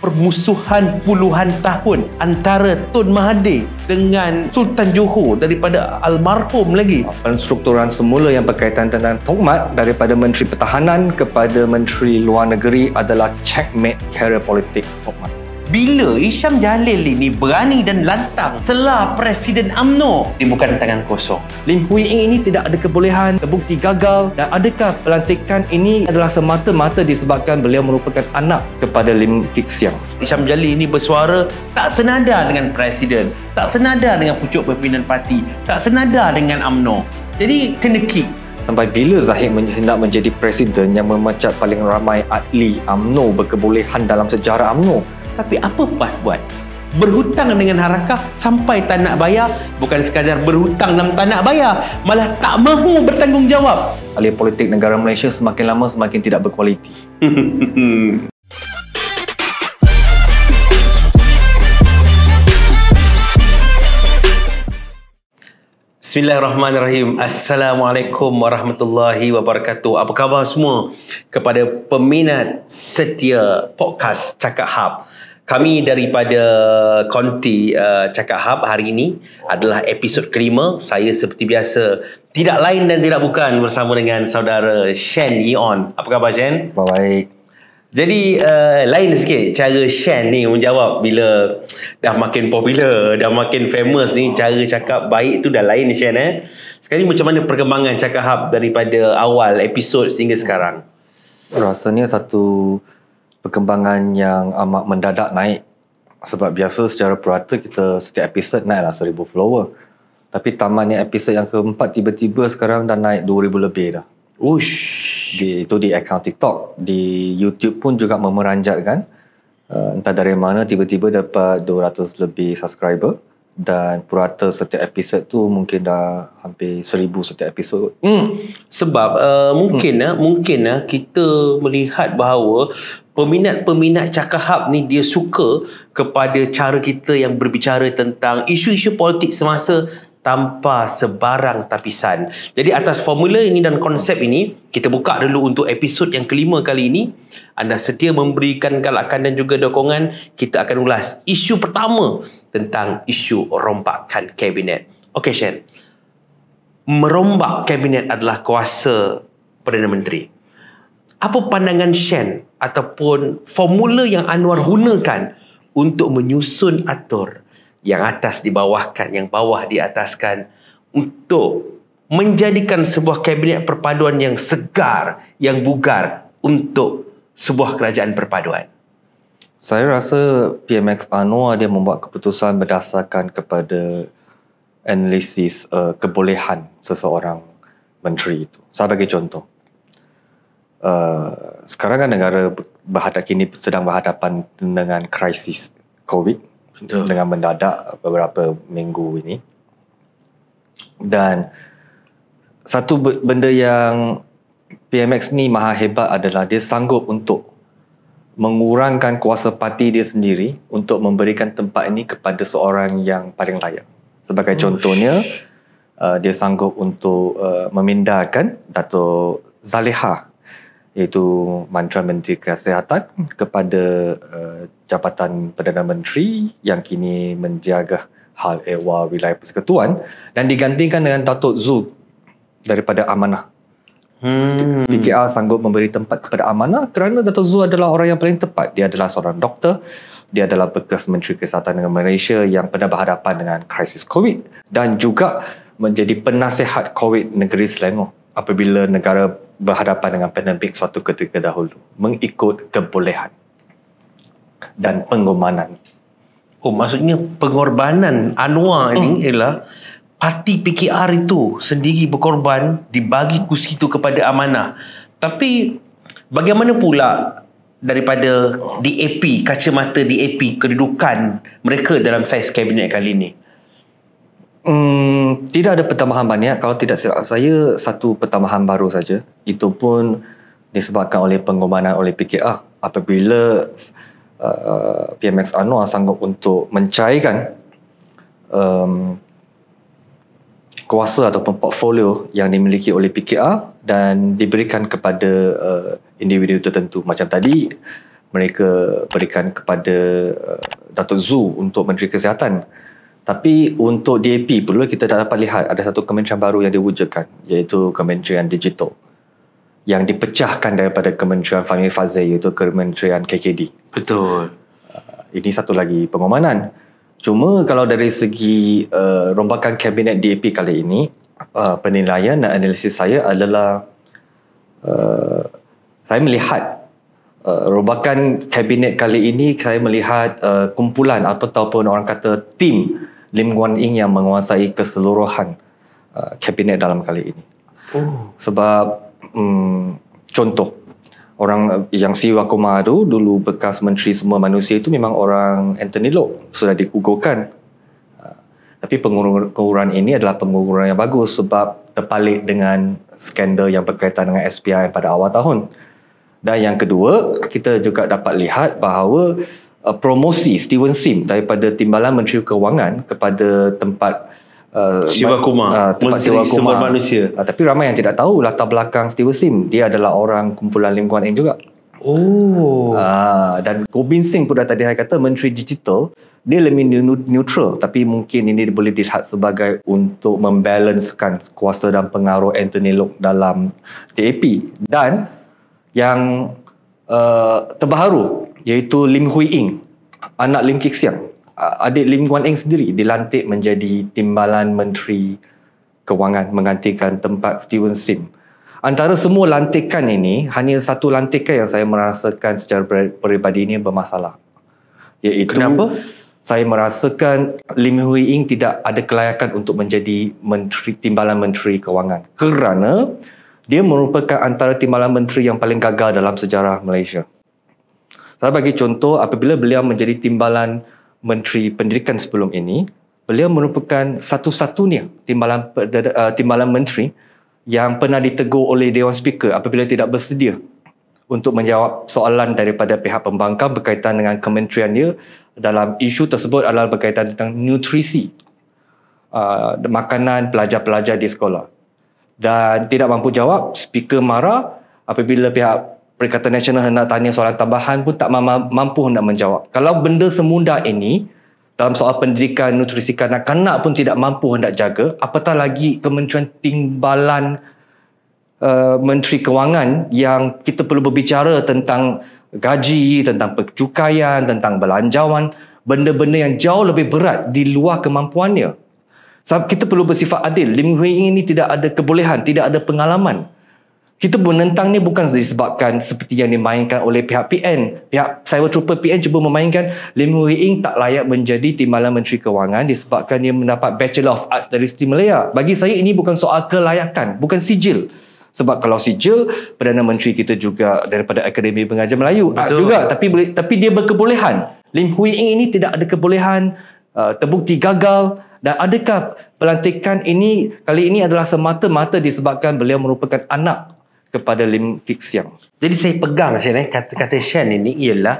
permusuhan puluhan tahun antara Tun Mahathir dengan Sultan Johor daripada almarhum lagi. Penstrukturan semula yang berkaitan dengan Tokmat daripada Menteri Pertahanan kepada Menteri Luar Negeri adalah checkmate karier politik Tokmat. Bila Hisham Jalil ini berani dan lantang selah Presiden UMNO, dia bukan tangan kosong. Lim Hui Ing ini tidak ada kebolehan, terbukti gagal, dan adakah pelantikan ini adalah semata-mata disebabkan beliau merupakan anak kepada Lim Kik Siang? Hisham Jalil ini bersuara tak senada dengan Presiden, tak senada dengan pucuk pimpinan parti, tak senada dengan UMNO. Jadi kena kick. Sampai bila Zahid hendak menjadi Presiden yang memecat paling ramai ahli UMNO berkebolehan dalam sejarah UMNO? Tapi apa PAS buat? Berhutang dengan Harakah sampai tak nak bayar. Bukan sekadar berhutang dan tak nak bayar, malah tak mahu bertanggungjawab. Ahli politik negara Malaysia semakin lama semakin tidak berkualiti. Bismillahirrahmanirrahim. Assalamualaikum warahmatullahi wabarakatuh. Apa khabar semua kepada peminat setia podcast Cakap Hub? Kami daripada Konti Cakap Hub hari ini adalah episod kelima. Saya seperti biasa tidak lain dan tidak bukan bersama dengan saudara Shen Yeon. Apa khabar Shen? Baik. Jadi lain sikit cara Shen ni menjawab bila dah makin popular, dah makin famous ni. Cara cakap baik tu dah lain Shen Sekarang ni macam mana perkembangan Cakap Hub daripada awal episod sehingga sekarang? Rasanya satu perkembangan yang amat mendadak naik. Sebab biasa secara purata kita setiap episod naiklah 1000 follower. Tapi tamatnya episod yang keempat tiba-tiba sekarang dah naik 2000 lebih dah. Ush. Itu di akaun TikTok. Di YouTube pun juga memeranjatkan. Entah dari mana tiba-tiba dapat 200 lebih subscriber. Dan purata setiap episod tu mungkin dah hampir 1000 setiap episod. Sebab mungkin kita melihat bahawa peminat-peminat Cakap Hub ni dia suka kepada cara kita yang berbicara tentang isu-isu politik semasa tanpa sebarang tapisan. Jadi atas formula ini dan konsep ini, kita buka dulu untuk episod yang kelima kali ini. Anda sedia memberikan galakan dan juga dukungan, kita akan ulas isu pertama tentang isu rombakan kabinet. Okey Shen, merombak kabinet adalah kuasa Perdana Menteri. Apa pandangan Shen ataupun formula yang Anwar gunakan untuk menyusun atur yang atas dibawahkan, yang bawah di ataskan untuk menjadikan sebuah kabinet perpaduan yang segar, yang bugar untuk sebuah kerajaan perpaduan? Saya rasa PMX Anwar dia membuat keputusan berdasarkan kepada analisis kebolehan seseorang menteri itu. Saya bagi contoh. Sekarang kan negara kini sedang berhadapan dengan krisis COVID. Betul. Dengan mendadak beberapa minggu ini. Dan satu benda yang PMX ni maha hebat adalah dia sanggup untuk mengurangkan kuasa parti dia sendiri untuk memberikan tempat ini kepada seorang yang paling layak. Sebagai contohnya, dia sanggup untuk memindahkan Dato' Zaliha, iaitu Mantan Menteri Kesihatan, kepada Jabatan Perdana Menteri yang kini menjaga hal ehwal wilayah persekutuan, dan digantikan dengan Dato' Zul daripada Amanah. PKR sanggup memberi tempat kepada Amanah kerana Dato' Zul adalah orang yang paling tepat. Dia adalah seorang doktor, dia adalah bekas Menteri Kesihatan negara Malaysia yang pernah berhadapan dengan krisis COVID dan juga menjadi penasihat COVID negeri Selangor apabila negara berhadapan dengan pandemik suatu ketika dahulu, mengikut kebolehan dan pengorbanan. Oh, maksudnya pengorbanan Anwar ini ialah parti PKR itu sendiri berkorban, dibagi kursi itu kepada Amanah. Tapi bagaimana pula daripada DAP, kacamata DAP, kedudukan mereka dalam saiz kabinet kali ini? Tidak ada pertambahan banyak. Kalau tidak silap saya, satu pertambahan baru saja. Itu pun disebabkan oleh pengorbanan oleh PKR. Apabila PMX Anwar sanggup untuk mencairkan kuasa ataupun portfolio yang dimiliki oleh PKR dan diberikan kepada individu tertentu. Macam tadi, mereka berikan kepada Datuk Zul untuk Menteri Kesihatan. Tapi untuk DAP perlu kita dapat lihat ada satu kementerian baru yang diwujudkan, iaitu Kementerian Digital, yang dipecahkan daripada Kementerian Fahmi Fadzil, iaitu Kementerian KKD. Betul. Ini satu lagi pengumumanan. Cuma kalau dari segi rombakan kabinet DAP kali ini, penilaian dan analisis saya adalah saya melihat rombakan kabinet kali ini, saya melihat kumpulan ataupun orang kata tim Lim Guan Eng yang menguasai keseluruhan kabinet dalam kali ini. Sebab contoh, orang yang Siwa Kumar tu dulu bekas Menteri Sumber Manusia itu memang orang Anthony Loke, sudah digugurkan. Tapi pengukuran ini adalah pengukuran yang bagus sebab terpalit dengan skandal yang berkaitan dengan SPI pada awal tahun. Dan yang kedua, kita juga dapat lihat bahawa promosi Steven Sim daripada Timbalan Menteri Kewangan kepada tempat Siwa Kumar, Menteri Sumber Manusia. Tapi ramai yang tidak tahu latar belakang Steven Sim. Dia adalah orang kumpulan Lim Guan Eng juga. Dan Goh Bin Seng pun dah tadi saya kata Menteri Digital, dia lebih neutral, tapi mungkin ini boleh dilihat sebagai untuk membalancekan kuasa dan pengaruh Anthony Loke dalam DAP. Dan yang terbaru iaitu Lim Hui Eng, anak Lim Kik Siang, adik Lim Guan Eng sendiri, dilantik menjadi Timbalan Menteri Kewangan menggantikan tempat Steven Sim. Antara semua lantikan ini, hanya satu lantikan yang saya merasakan secara peribadi ini bermasalah, iaitu kenapa? Saya merasakan Lim Hui Eng tidak ada kelayakan untuk menjadi Timbalan Menteri Kewangan kerana dia merupakan antara Timbalan Menteri yang paling gagal dalam sejarah Malaysia. Saya bagi contoh, apabila beliau menjadi Timbalan Menteri Pendidikan sebelum ini, beliau merupakan satu-satunya Timbalan Menteri yang pernah ditegur oleh Dewan Speaker apabila tidak bersedia untuk menjawab soalan daripada pihak pembangkang berkaitan dengan kementerian dia. Dalam isu tersebut adalah berkaitan tentang nutrisi makanan pelajar-pelajar di sekolah. Dan tidak mampu jawab, Speaker marah apabila pihak Perikatan Nasional hendak tanya soalan tambahan pun tak mampu hendak menjawab. Kalau benda semudah ini dalam soal pendidikan, nutrisi kanak-kanak pun tidak mampu hendak jaga, apatah lagi Kementerian Timbalan Menteri Kewangan yang kita perlu berbicara tentang gaji, tentang percukaian, tentang belanjawan, benda-benda yang jauh lebih berat di luar kemampuannya. Sebab kita perlu bersifat adil. Lim Hui Eng ini tidak ada kebolehan, tidak ada pengalaman. Kita menentangnya bukan disebabkan seperti yang dimainkan oleh pihak PN. Pihak Cyber Trooper PN cuba memainkan Lim Hui Eng tak layak menjadi Timbalan Menteri Kewangan disebabkan dia mendapat Bachelor of Arts dari Sri Malaya. Bagi saya ini bukan soal kelayakan, bukan sijil. Sebab kalau sijil, Perdana Menteri kita juga daripada Akademi Pengajar Melayu juga, tapi dia berkebolehan. Lim Hui Eng ini tidak ada kebolehan, terbukti gagal. Dan adakah pelantikan ini kali ini adalah semata-mata disebabkan beliau merupakan anak kepada Lim Kik Siang? Jadi saya pegang kata Shan ini ialah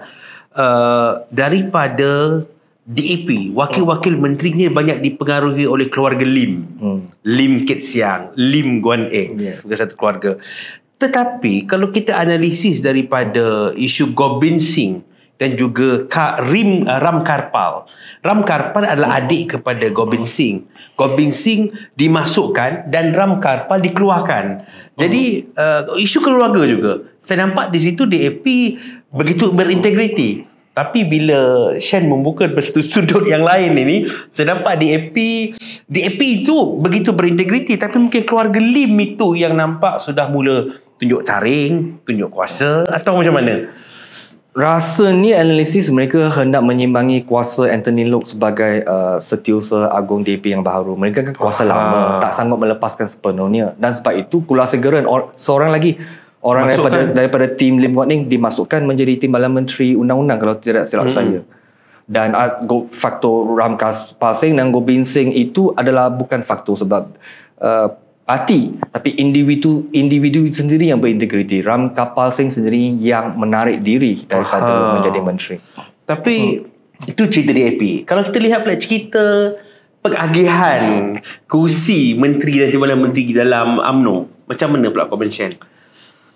daripada DAP, wakil-wakil menterinya banyak dipengaruhi oleh keluarga Lim. Lim Kik Siang, Lim Guan Eng, bukan satu keluarga. Tetapi kalau kita analisis daripada isu Goh Bin Seng dan juga Ram Karpal. Ram Karpal adalah adik kepada Goh Bin Seng. Goh Bin Seng dimasukkan dan Ram Karpal dikeluarkan. Jadi isu keluarga juga. Saya nampak di situ DAP begitu berintegriti. Tapi bila Shan membuka satu sudut yang lain ini, saya nampak DAP itu begitu berintegriti, tapi mungkin keluarga Lim itu yang nampak sudah mula tunjuk taring, tunjuk kuasa, atau macam mana? Rasanya analisis mereka hendak menyimbangi kuasa Anthony Loke sebagai Setiausaha Agung DAP yang baru. Mereka kan kuasa lama, tak sanggup melepaskan sepenuhnya. Dan sebab itu Kula Segeran, seorang lagi orang daripada tim Lim Guan Eng dimasukkan menjadi Timbalan Menteri Undang-Undang kalau tidak silap saya. Dan faktor Ram Karpal Seng dan Goh Bin Seng itu adalah bukan faktor sebab parti, tapi individu sendiri yang berintegriti. Ram Karpal Seng sendiri yang menarik diri daripada menjadi menteri. Tapi itu cerita DAP. Kalau kita lihat pula cerita pengagihan kursi menteri dan timbalan menteri dalam UMNO, macam mana pula Komen Shan?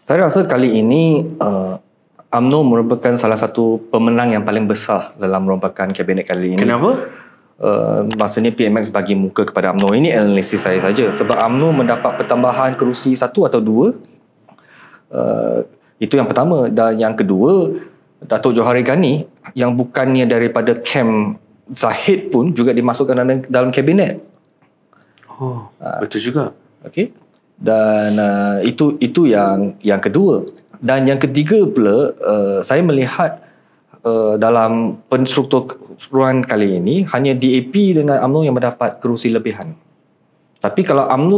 Saya rasa kali ini UMNO merupakan salah satu pemenang yang paling besar dalam rombakan kabinet kali ini. Kenapa? Maksudnya PMX bagi muka kepada UMNO. Ini analisis saya saja. Sebab UMNO mendapat pertambahan kerusi 1 atau 2. Itu yang pertama. Dan yang kedua, Datuk Johari Ghani yang bukannya daripada kem Zahid pun juga dimasukkan dalam kabinet. Oh, betul juga. Okey. Dan itu yang kedua. Dan yang ketiga pula, saya melihat dalam penstrukturan kali ini hanya DAP dengan UMNO yang mendapat kerusi lebihan. Tapi kalau UMNO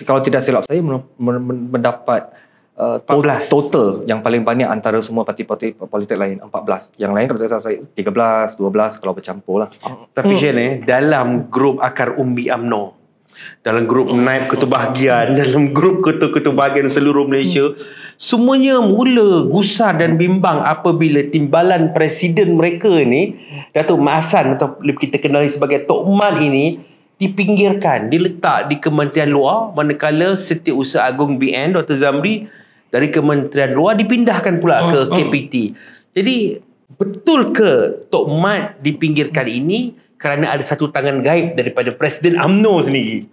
kalau tidak silap saya mendapat 14. total yang paling banyak antara semua parti-parti politik lain 14. Yang lain kalau saya 13, 12 kalau bercampur lah. Tapi Shen, dalam grup akar umbi UMNO, dalam grup naib ketua-bahagian, dalam grup ketua-bahagian seluruh Malaysia, semuanya mula gusar dan bimbang apabila timbalan presiden mereka ni, Datuk Mat Hassan atau kita kenali sebagai Tok Mat ini, dipinggirkan, diletak di Kementerian Luar, manakala Setiausaha Agung BN Dr. Zamri dari Kementerian Luar dipindahkan pula ke KPT. Jadi betul ke Tok Mat dipinggirkan ini kerana ada satu tangan gaib daripada Presiden UMNO sendiri?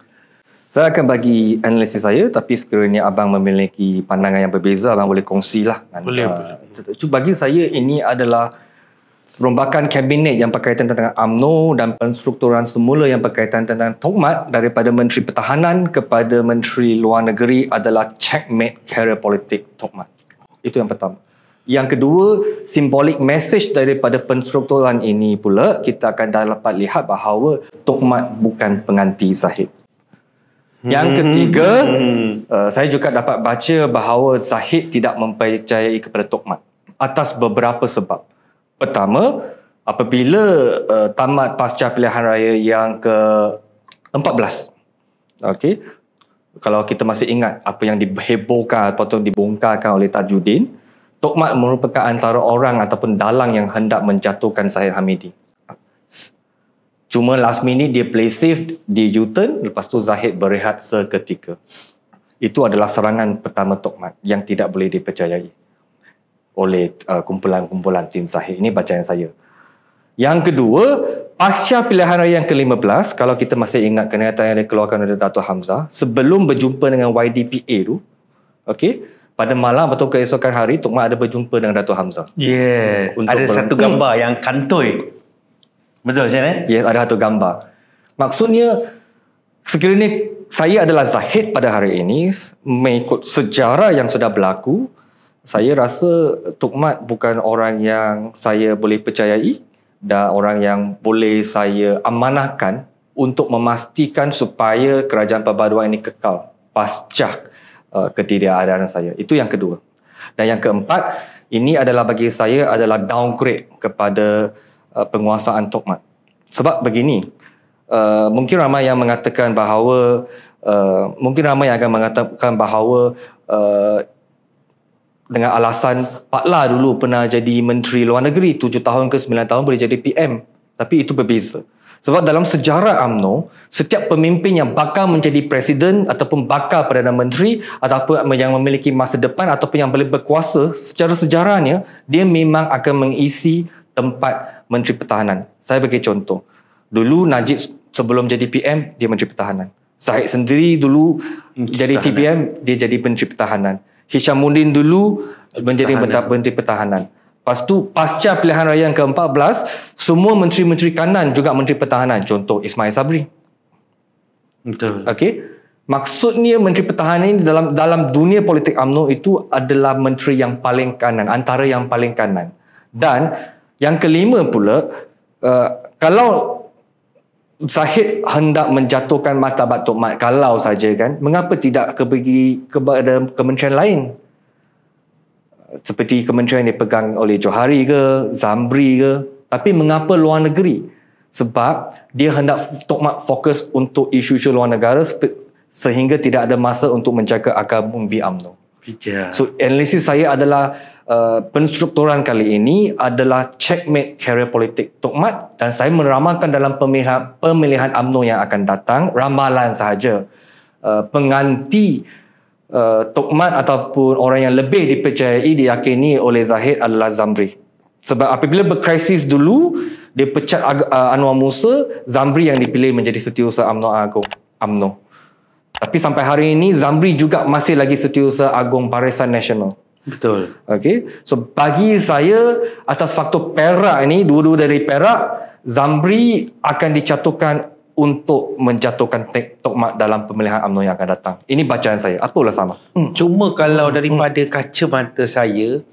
Saya akan bagi analisis saya, tapi sekiranya abang memiliki pandangan yang berbeza, abang boleh kongsilah. Boleh. Bagi saya ini adalah rombakan kabinet yang berkaitan tentang UMNO dan penstrukturan semula yang berkaitan tentang Tok Mat daripada Menteri Pertahanan kepada Menteri Luar Negeri adalah checkmate karier politik Tok Mat. Itu yang pertama. Yang kedua, simbolik message daripada penstrukturan ini pula kita akan dapat lihat bahawa Tok Mat bukan pengganti Zahid. Yang ketiga, saya juga dapat baca bahawa Zahid tidak mempercayai kepada Tok Mat atas beberapa sebab. Pertama, apabila tamat pasca pilihan raya yang ke-14. Okey. Kalau kita masih ingat apa yang dihebohkan atau dibongkarkan oleh Tajuddin, Tok Mat merupakan antara orang ataupun dalang yang hendak menjatuhkan Zahid Hamidi. Cuma last minute dia play safe, dia U-turn, lepas tu Zahid berehat seketika. Itu adalah serangan pertama Tok Mat yang tidak boleh dipercayai oleh kumpulan-kumpulan tim Zahid. Ini bacaan saya. Yang kedua, pasca pilihan raya yang ke-15, kalau kita masih ingat kenyataan yang dikeluarkan oleh Dato' Hamzah, sebelum berjumpa dengan YDPA tu, okey, pada malam atau keesokan hari, Tok Mat ada berjumpa dengan Dato' Hamzah. Yeah. Ada satu gambar yang kantoi. Betul macam yes, ada satu gambar. Maksudnya, sekiranya saya adalah Zahid pada hari ini, mengikut sejarah yang sudah berlaku, saya rasa Tok Mat bukan orang yang saya boleh percayai dan orang yang boleh saya amanahkan untuk memastikan supaya kerajaan perbaduan ini kekal pasca ketiadaan saya. Itu yang kedua. Dan yang keempat, ini adalah bagi saya adalah downgrade kepada penguasaan Tok Mat. Sebab begini, mungkin ramai yang mengatakan bahawa dengan alasan Pak La dulu pernah jadi Menteri Luar Negeri 7 tahun ke 9 tahun boleh jadi PM. Tapi itu berbeza. Sebab dalam sejarah UMNO, setiap pemimpin yang bakal menjadi Presiden ataupun bakal Perdana Menteri ataupun yang memiliki masa depan ataupun yang boleh berkuasa, secara sejarahnya, dia memang akan mengisi tempat Menteri Pertahanan. Saya bagi contoh. Dulu Najib sebelum jadi PM, dia Menteri Pertahanan. Zahid sendiri dulu jadi TPM, dia jadi Menteri Pertahanan. Hishamuddin dulu menjadi Menteri Pertahanan. Lepas tu, pasca pilihan raya yang ke-14, semua menteri-menteri kanan juga Menteri Pertahanan. Contoh, Ismail Sabri. Betul. Okey. Maksudnya Menteri Pertahanan ini dalam dunia politik UMNO itu adalah menteri yang paling kanan, antara yang paling kanan. Dan yang kelima pula, kalau Zahid hendak menjatuhkan martabat Tok Mat, kalau saja kan, mengapa tidak pergi kepada kementerian lain? Seperti kementerian yang dipegang oleh Johari ke, Zamri ke. Tapi mengapa luar negeri? Sebab dia hendak Tok Mat fokus untuk isu-isu luar negara sehingga tidak ada masa untuk menjaga akar umbi UMNO. So, analisis saya adalah penstrukturan kali ini adalah checkmate karier politik Tok Mat dan saya meramalkan dalam pemilihan UMNO yang akan datang, ramalan sahaja, pengganti Tokmat ataupun orang yang lebih dipercayai, diyakini oleh Zahid adalah Zamri. Sebab apabila berkrisis dulu, dia pecat Anwar Musa, Zamri yang dipilih menjadi Setiausaha UMNO Agung, UMNO. Tapi sampai hari ini Zamri juga masih lagi Setiausaha Agung Barisan Nasional. Betul. Okay, so bagi saya atas faktor Perak ini, dua-dua dari Perak, Zamri akan dicatukan untuk menjatuhkan Tokmat dalam pemilihan UMNO yang akan datang. Ini bacaan saya. Apalah sama. Cuma kalau daripada kacamata saya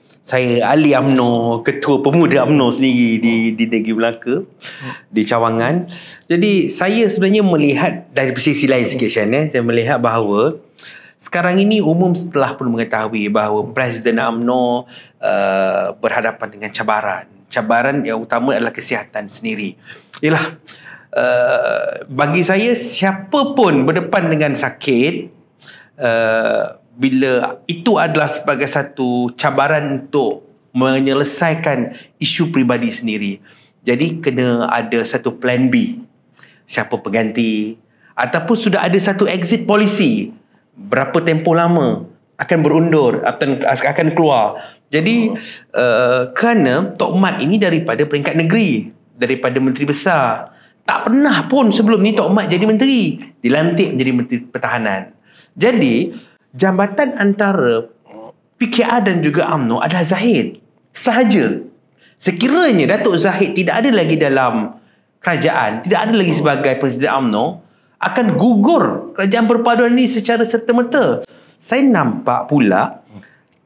ahli UMNO, ketua pemuda UMNO sendiri di Negeri Melaka, di Cawangan. Jadi saya sebenarnya melihat dari sisi lain sikit, Shan, saya melihat bahawa sekarang ini umum setelah pun mengetahui bahawa Presiden UMNO berhadapan dengan cabaran. Cabaran yang utama adalah kesihatan sendiri. Ialah bagi saya, siapa pun berdepan dengan sakit, bila itu adalah sebagai satu cabaran untuk menyelesaikan isu peribadi sendiri. Jadi kena ada satu plan B. Siapa pengganti, ataupun sudah ada satu exit policy. Berapa tempoh lama akan berundur, akan keluar. Jadi kerana Tokmat ini daripada peringkat negeri, daripada menteri besar, tak pernah pun sebelum ni Tokmat jadi menteri, dilantik menjadi menteri pertahanan. Jadi jambatan antara PKR dan juga UMNO adalah Zahid sahaja. Sekiranya Datuk Zahid tidak ada lagi dalam kerajaan, tidak ada lagi sebagai Presiden UMNO, akan gugur kerajaan perpaduan ini secara serta-merta. Saya nampak pula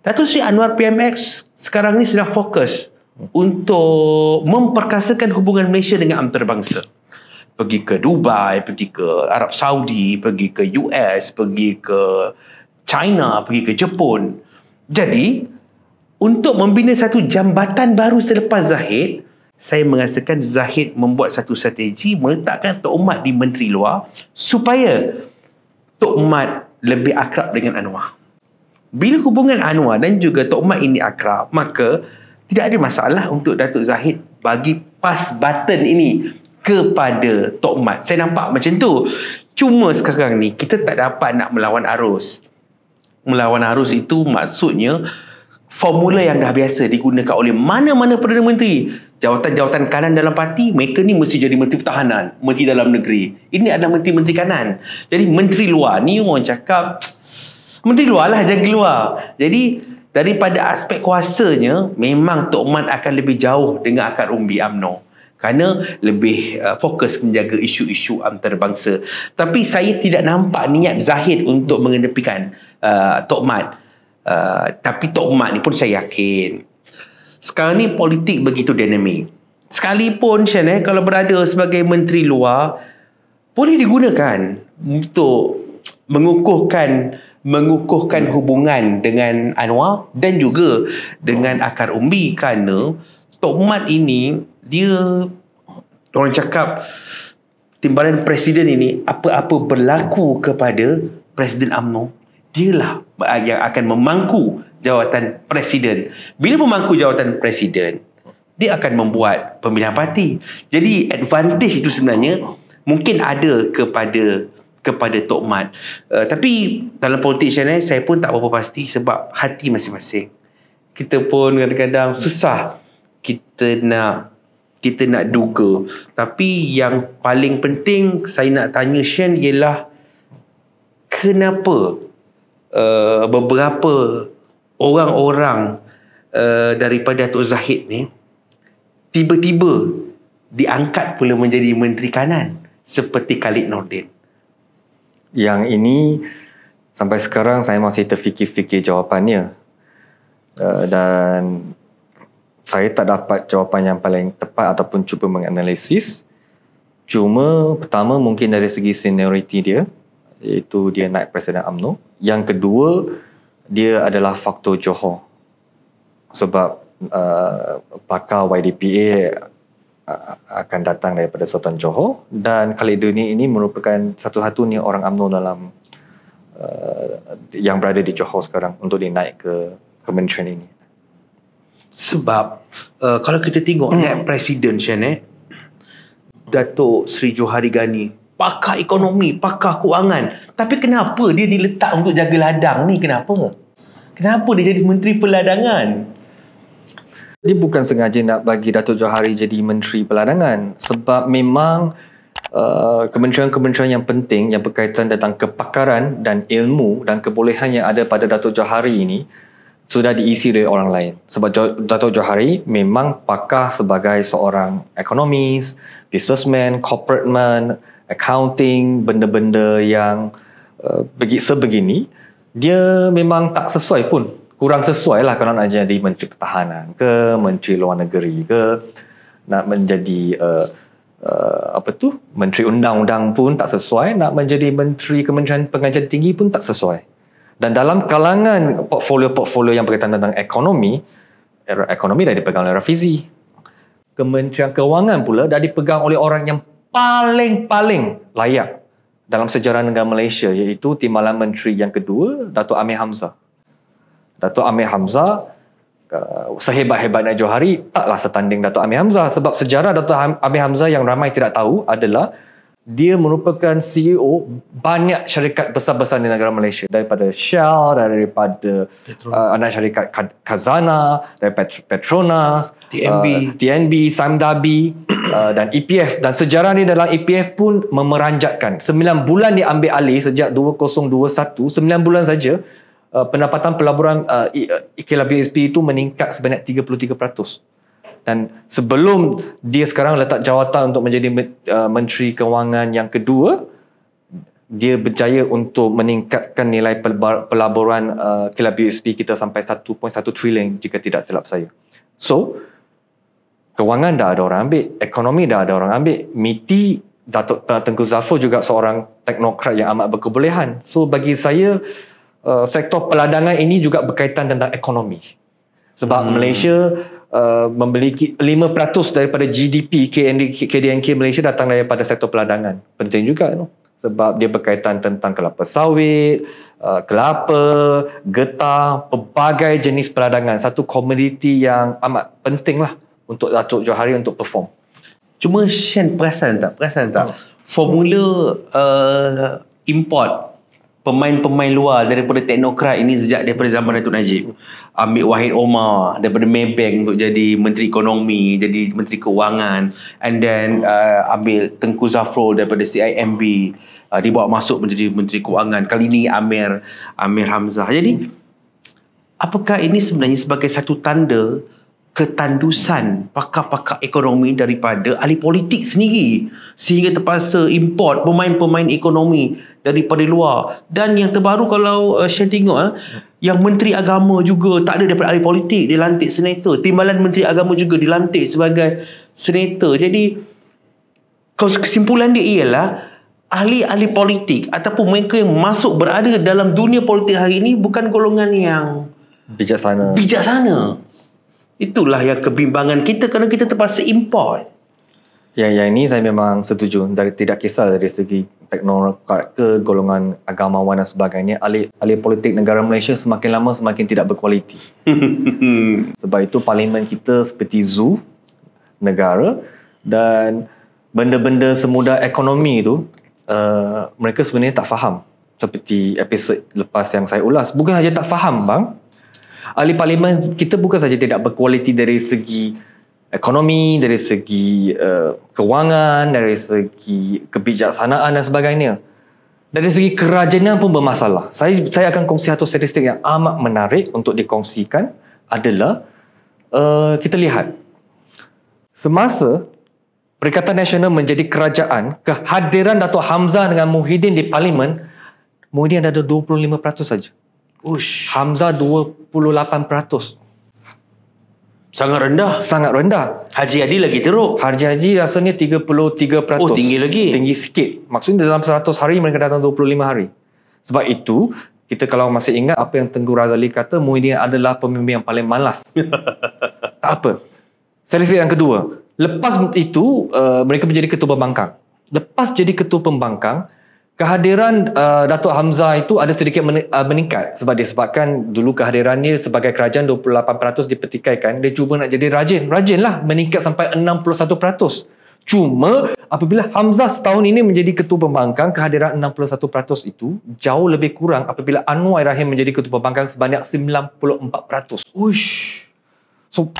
Datuk Seri Anwar PMX sekarang ni sedang fokus untuk memperkasakan hubungan Malaysia dengan antarabangsa. Pergi ke Dubai, pergi ke Arab Saudi, pergi ke US, pergi ke China, pergi ke Jepun. Jadi untuk membina satu jambatan baru selepas Zahid, saya merasakan Zahid membuat satu strategi meletakkan Tok Mat di Menteri Luar supaya Tok Mat lebih akrab dengan Anwar. Bila hubungan Anwar dan juga Tok Mat ini akrab, maka tidak ada masalah untuk Datuk Zahid bagi pass button ini kepada Tok Mat. Saya nampak macam tu. Cuma sekarang ni kita tak dapat nak melawan arus. Melawan arus itu maksudnya formula yang dah biasa digunakan oleh mana-mana Perdana Menteri. Jawatan-jawatan kanan dalam parti, mereka ni mesti jadi Menteri Pertahanan, Menteri Dalam Negeri. Ini adalah Menteri-Menteri kanan. Jadi Menteri Luar ni orang cakap, Menteri Luar lah, jaga luar. Jadi daripada aspek kuasanya, memang Tok Mat akan lebih jauh dengan akar umbi UMNO. Kerana lebih fokus menjaga isu-isu antarabangsa. Tapi saya tidak nampak niat Zahid untuk mengenepikan Tok Mat. Tapi Tok Mat ni pun saya yakin sekarang ni politik begitu dinamik. Sekalipun Shan, kalau berada sebagai Menteri Luar, boleh digunakan untuk mengukuhkan hubungan dengan Anwar dan juga dengan akar umbi. Kerana Tok Mat ini, dia, orang cakap, timbalan Presiden ini, apa-apa berlaku kepada Presiden UMNO, dialah yang akan memangku jawatan Presiden. Bila memangku jawatan Presiden, dia akan membuat pemilihan parti. Jadi advantage itu sebenarnya mungkin ada kepada Tok Mat. Tapi dalam politik saya pun tak berapa pasti sebab hati masing-masing. Kita pun kadang-kadang susah kita nak duga. Tapi yang paling penting saya nak tanya Shan ialah kenapa beberapa orang-orang daripada Datuk Zahid ni tiba-tiba diangkat pula menjadi Menteri Kanan seperti Khalid Nordin. Yang ini sampai sekarang saya masih terfikir-fikir jawapannya, dan saya tak dapat jawapan yang paling tepat ataupun cuba menganalisis. Cuma pertama mungkin dari segi seniority dia, iaitu dia naik Presiden UMNO. Yang kedua, dia adalah faktor Johor. Sebab pakar YDPA akan datang daripada Sultan Johor, dan Khalid Nordin ini merupakan satu-satunya orang UMNO dalam yang berada di Johor sekarang untuk dinaik ke kementerian ini. Sebab kalau kita tengok Presiden Shan, Datuk Seri Johari Ghani pakar ekonomi, pakar kewangan. Tapi kenapa dia diletak untuk jaga ladang ni? Kenapa? Kenapa dia jadi Menteri Peladangan? Dia bukan sengaja nak bagi Datuk Johari jadi Menteri Peladangan, sebab memang kementerian-kementerian yang penting yang berkaitan tentang kepakaran dan ilmu dan kebolehan yang ada pada Datuk Johari ini sudah diisi oleh orang lain. Sebab Datuk Johari memang pakar sebagai seorang ekonomis, businessman, corporate man, accounting, benda-benda yang sebegini. Dia memang tak sesuai pun, kurang sesuai lah kalau nak jadi Menteri Pertahanan ke Menteri Luar Negeri ke, nak menjadi Menteri Undang-Undang pun tak sesuai, nak menjadi Menteri Kementerian Pengajian Tinggi pun tak sesuai. Dan dalam kalangan portfolio-portfolio yang berkaitan tentang ekonomi dah dipegang oleh Rafizi. Kementerian Kewangan pula dah dipegang oleh orang yang paling layak dalam sejarah negara Malaysia, iaitu Timbalan Menteri yang kedua, Datuk Amir Hamzah. Datuk Amir Hamzah sehebat-hebatnya Johari taklah setanding Datuk Amir Hamzah, sebab sejarah Datuk Amir Hamzah yang ramai tidak tahu adalah dia merupakan CEO banyak syarikat besar-besar di negara Malaysia, daripada Shell, daripada anak syarikat Khazanah, daripada Petronas, TNB, Samdabi dan EPF. Dan sejarah ni dalam EPF pun memeranjatkan. 9 bulan dia ambil alih sejak 2021, 9 bulan saja pendapatan pelaburan Ikhlas BSP itu meningkat sebanyak 33%. Dan sebelum dia sekarang letak jawatan untuk menjadi Menteri Kewangan yang kedua, dia berjaya untuk meningkatkan nilai pelaburan Ikhlas BSP kita sampai 1.1 trilion jika tidak silap saya. So, kewangan dah ada orang ambil, ekonomi dah ada orang ambil. MITI, Datuk Tengku Zafrul juga seorang teknokrat yang amat berkebolehan. So, bagi saya, sektor peladangan ini juga berkaitan tentang ekonomi. Sebab Malaysia memiliki 5% daripada GDP KDNK Malaysia datang daripada sektor peladangan. Penting juga, sebab dia berkaitan tentang kelapa sawit, kelapa, getah, pelbagai jenis peladangan. Satu komoditi yang amat penting lah untuk Datuk Johari untuk perform. Cuma Shen perasan tak formula import pemain-pemain luar daripada teknokrat ini sejak daripada zaman Datuk Najib. Ambil Wahid Omar daripada Maybank untuk jadi Menteri Ekonomi, jadi Menteri Kewangan, and then ambil Tengku Zafrul daripada CIMB, dibawa masuk menjadi Menteri Kewangan. Kali ini Amir Hamzah. Jadi apakah ini sebenarnya sebagai satu tanda ketandusan pakar-pakar ekonomi daripada ahli politik sendiri, sehingga terpaksa import pemain-pemain ekonomi daripada luar? Dan yang terbaru kalau Shen tengok, yang Menteri Agama juga tak ada daripada ahli politik, dia lantik senator. Timbalan Menteri Agama juga dilantik sebagai senator. Jadi kesimpulan dia ialah ahli-ahli politik ataupun mereka yang masuk berada dalam dunia politik hari ini bukan golongan yang bijaksana. Itulah yang kebimbangan kita kerana kita terpaksa import. Yang ini saya memang setuju. Tidak kisah dari segi teknokrat ke golongan agamawan dan sebagainya. Ahli politik negara Malaysia semakin lama semakin tidak berkualiti. Sebab itu parlimen kita seperti zoo negara, dan benda-benda semudah ekonomi itu mereka sebenarnya tak faham. Seperti episod lepas yang saya ulas, bukan saja tak faham bang, ahli parlimen kita bukan saja tidak berkualiti dari segi ekonomi, dari segi kewangan, dari segi kebijaksanaan dan sebagainya. Dari segi kerajinan pun bermasalah. Saya akan kongsi satu statistik yang amat menarik untuk dikongsikan adalah kita lihat semasa Perikatan Nasional menjadi kerajaan, kehadiran Datuk Hamzah dengan Muhyiddin di parlimen, Muhyiddin ada 25% saja. Hamzah 28%. Sangat rendah. Haji Hadi lagi teruk. Haji Hadi rasanya 33%. Tinggi lagi. Tinggi sikit. Maksudnya dalam 100 hari mereka datang 25 hari. Sebab itu, kita kalau masih ingat apa yang Tengku Razali kata, Muhyiddin adalah pemimpin yang paling malas. Tak apa. Statistik yang kedua. Lepas itu, mereka menjadi ketua pembangkang. Lepas jadi ketua pembangkang, kehadiran Datuk Hamzah itu ada sedikit meningkat sebab disebabkan dulu kehadirannya sebagai kerajaan 28% dipertikaikan. Dia cuba nak jadi rajin lah, meningkat sampai 61%. Cuma apabila Hamzah setahun ini menjadi ketua pembangkang, kehadiran 61% itu jauh lebih kurang apabila Anwar Ibrahim menjadi ketua pembangkang sebanyak 94%. Uish. So,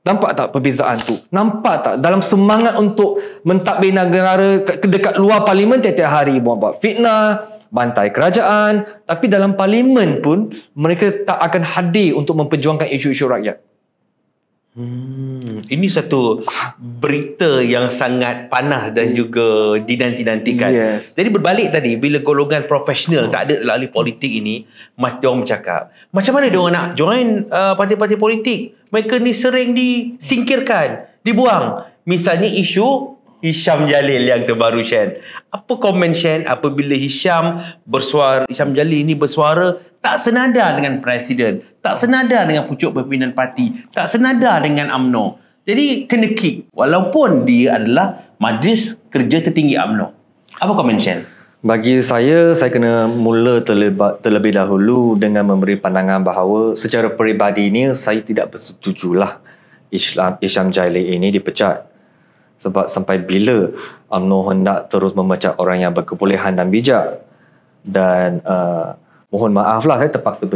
nampak tak perbezaan tu? Nampak tak dalam semangat untuk mentadbir negara dekat luar parlimen tiap-tiap hari buat fitnah, bantai kerajaan, tapi dalam parlimen pun mereka tak akan hadir untuk memperjuangkan isu-isu rakyat. Ini satu berita yang sangat panas dan juga dinanti-nantikan. Yes. Jadi berbalik tadi, bila golongan profesional tak ada dalam ahli politik ini, macam orang bercakap, macam mana diorang nak join parti-parti politik? Mereka ni sering disingkirkan, dibuang. Misalnya isu Hisham Jalil yang terbaru, Shen. Apa komen Shen apabila Hisham Jalil ini bersuara tak senada dengan Presiden, tak senada dengan pucuk pimpinan parti, tak senada dengan UMNO. Jadi kena kick walaupun dia adalah Majlis Kerja Tertinggi UMNO. Apa komen Shen? Bagi saya kena mula terlebih dahulu dengan memberi pandangan bahawa secara peribadinya saya tidak bersetujulah Hisham Jalil ini dipecat. Sebab sampai bila UMNO hendak terus memecat orang yang berkebolehan dan bijak. Dan mohon maaf lah, saya terpaksa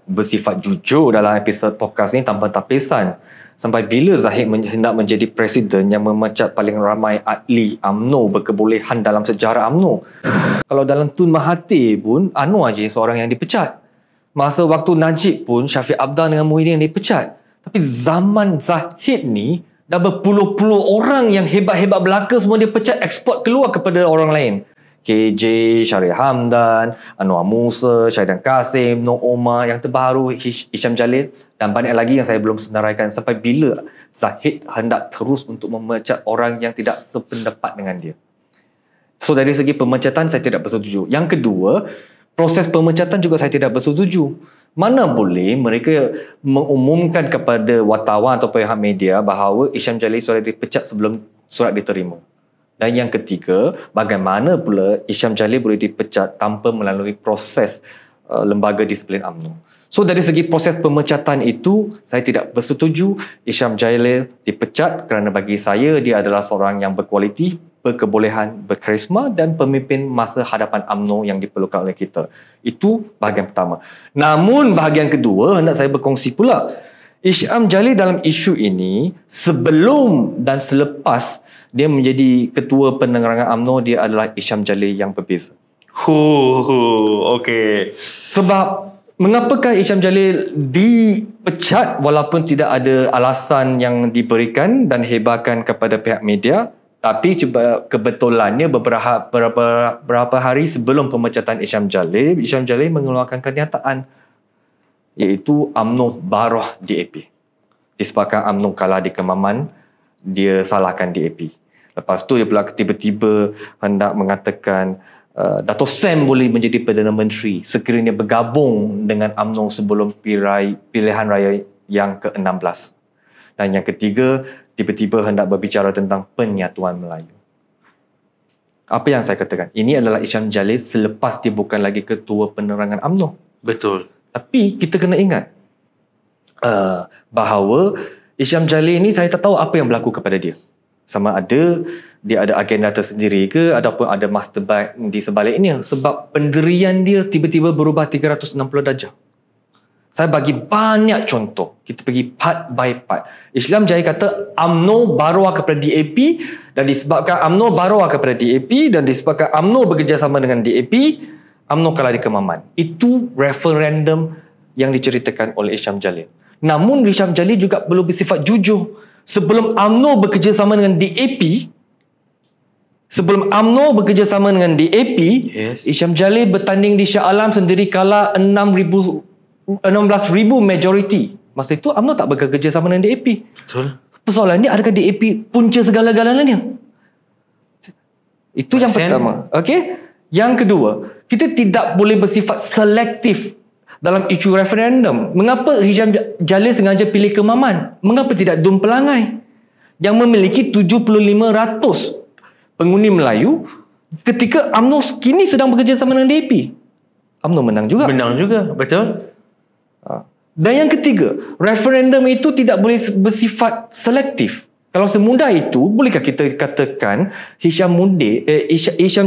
bersifat jujur dalam episod podcast ni tanpa tapisan. Sampai bila Zahid hendak menjadi presiden yang memecat paling ramai ahli UMNO berkebolehan dalam sejarah UMNO? Kalau dalam Tun Mahathir pun Anwar je seorang yang dipecat. Masa waktu Najib pun Syafiq Abdal dengan Muhyiddin yang dipecat. Tapi zaman Zahid ni dah berpuluh-puluh orang yang hebat-hebat belaka semua dia pecat, eksport keluar kepada orang lain. KJ, Syarif Hamdan, Anwar Musa, Syahidan Kasim, Nur Omar, yang terbaru Hisham Jalil, dan banyak lagi yang saya belum senaraikan. Sampai bila Zahid hendak terus untuk memecat orang yang tidak sependapat dengan dia? So dari segi pemecatan saya tidak bersetuju. Yang kedua, proses pemecatan juga saya tidak bersetuju. Mana boleh mereka mengumumkan kepada wartawan atau pihak media bahawa Hisham Jalil sudah dipecat sebelum surat diterima. Dan yang ketiga, bagaimana pula Hisham Jalil boleh dipecat tanpa melalui proses lembaga disiplin UMNO. So dari segi proses pemecatan itu, saya tidak bersetuju Hisham Jalil dipecat kerana bagi saya dia adalah seorang yang berkualiti, berkebolehan, berkarisma dan pemimpin masa hadapan UMNO yang diperlukan oleh kita. Itu bahagian pertama. Namun bahagian kedua, hendak saya berkongsi pula. Hisham Jalil dalam isu ini, sebelum dan selepas dia menjadi ketua penerangan UMNO, dia adalah Hisham Jalil yang berbeza. Okay. Sebab mengapakah Hisham Jalil dipecat walaupun tidak ada alasan yang diberikan dan hebakan kepada pihak media? Tapi kebetulannya beberapa hari sebelum pemecatan Hisham Jalil mengeluarkan kenyataan iaitu UMNO baroh DAP. Disebabkan UMNO kalah di Kemaman, dia salahkan DAP. Lepas tu dia pula tiba-tiba hendak mengatakan Dato' Sam boleh menjadi Perdana Menteri sekiranya bergabung dengan UMNO sebelum pilihan raya yang ke-16. Dan yang ketiga, tiba-tiba hendak berbicara tentang penyatuan Melayu. Apa yang saya katakan? Ini adalah Hisham Jalil selepas dia bukan lagi ketua penerangan UMNO. Betul. Tapi kita kena ingat bahawa Hisham Jalil ni saya tak tahu apa yang berlaku kepada dia. Sama ada dia ada agenda tersendiri ke ataupun ada mastermind di sebaliknya. Sebab pendirian dia tiba-tiba berubah 360 darjah. Saya bagi banyak contoh. Kita pergi part by part. Hisham Jalil kata UMNO baruah kepada DAP dan disebabkan UMNO baruah kepada DAP dan disebabkan UMNO bekerjasama dengan DAP, UMNO kalah di Kemaman. Itu referendum yang diceritakan oleh Hisham Jalil. Namun Hisham Jalil juga perlu bersifat jujur. Sebelum UMNO bekerjasama dengan DAP, yes, Hisham Jalil bertanding di Shah Alam sendiri kalah 16,000 majority. Masa itu UMNO tak bekerjasama dengan DAP. Betul. Persoalannya adakah DAP punca segala-galanya? Itu yang pertama. Okey. Yang kedua, kita tidak boleh bersifat selektif dalam isu referendum. Mengapa Hisham Jalil sengaja pilih Kemaman? Mengapa tidak Dun Pelangai yang memiliki 75% pengundi Melayu ketika UMNO kini sedang bekerjasama dengan DAP? UMNO menang juga. Betul. Dan yang ketiga, referendum itu tidak boleh bersifat selektif. Kalau semudah itu, bolehkah kita katakan Hisham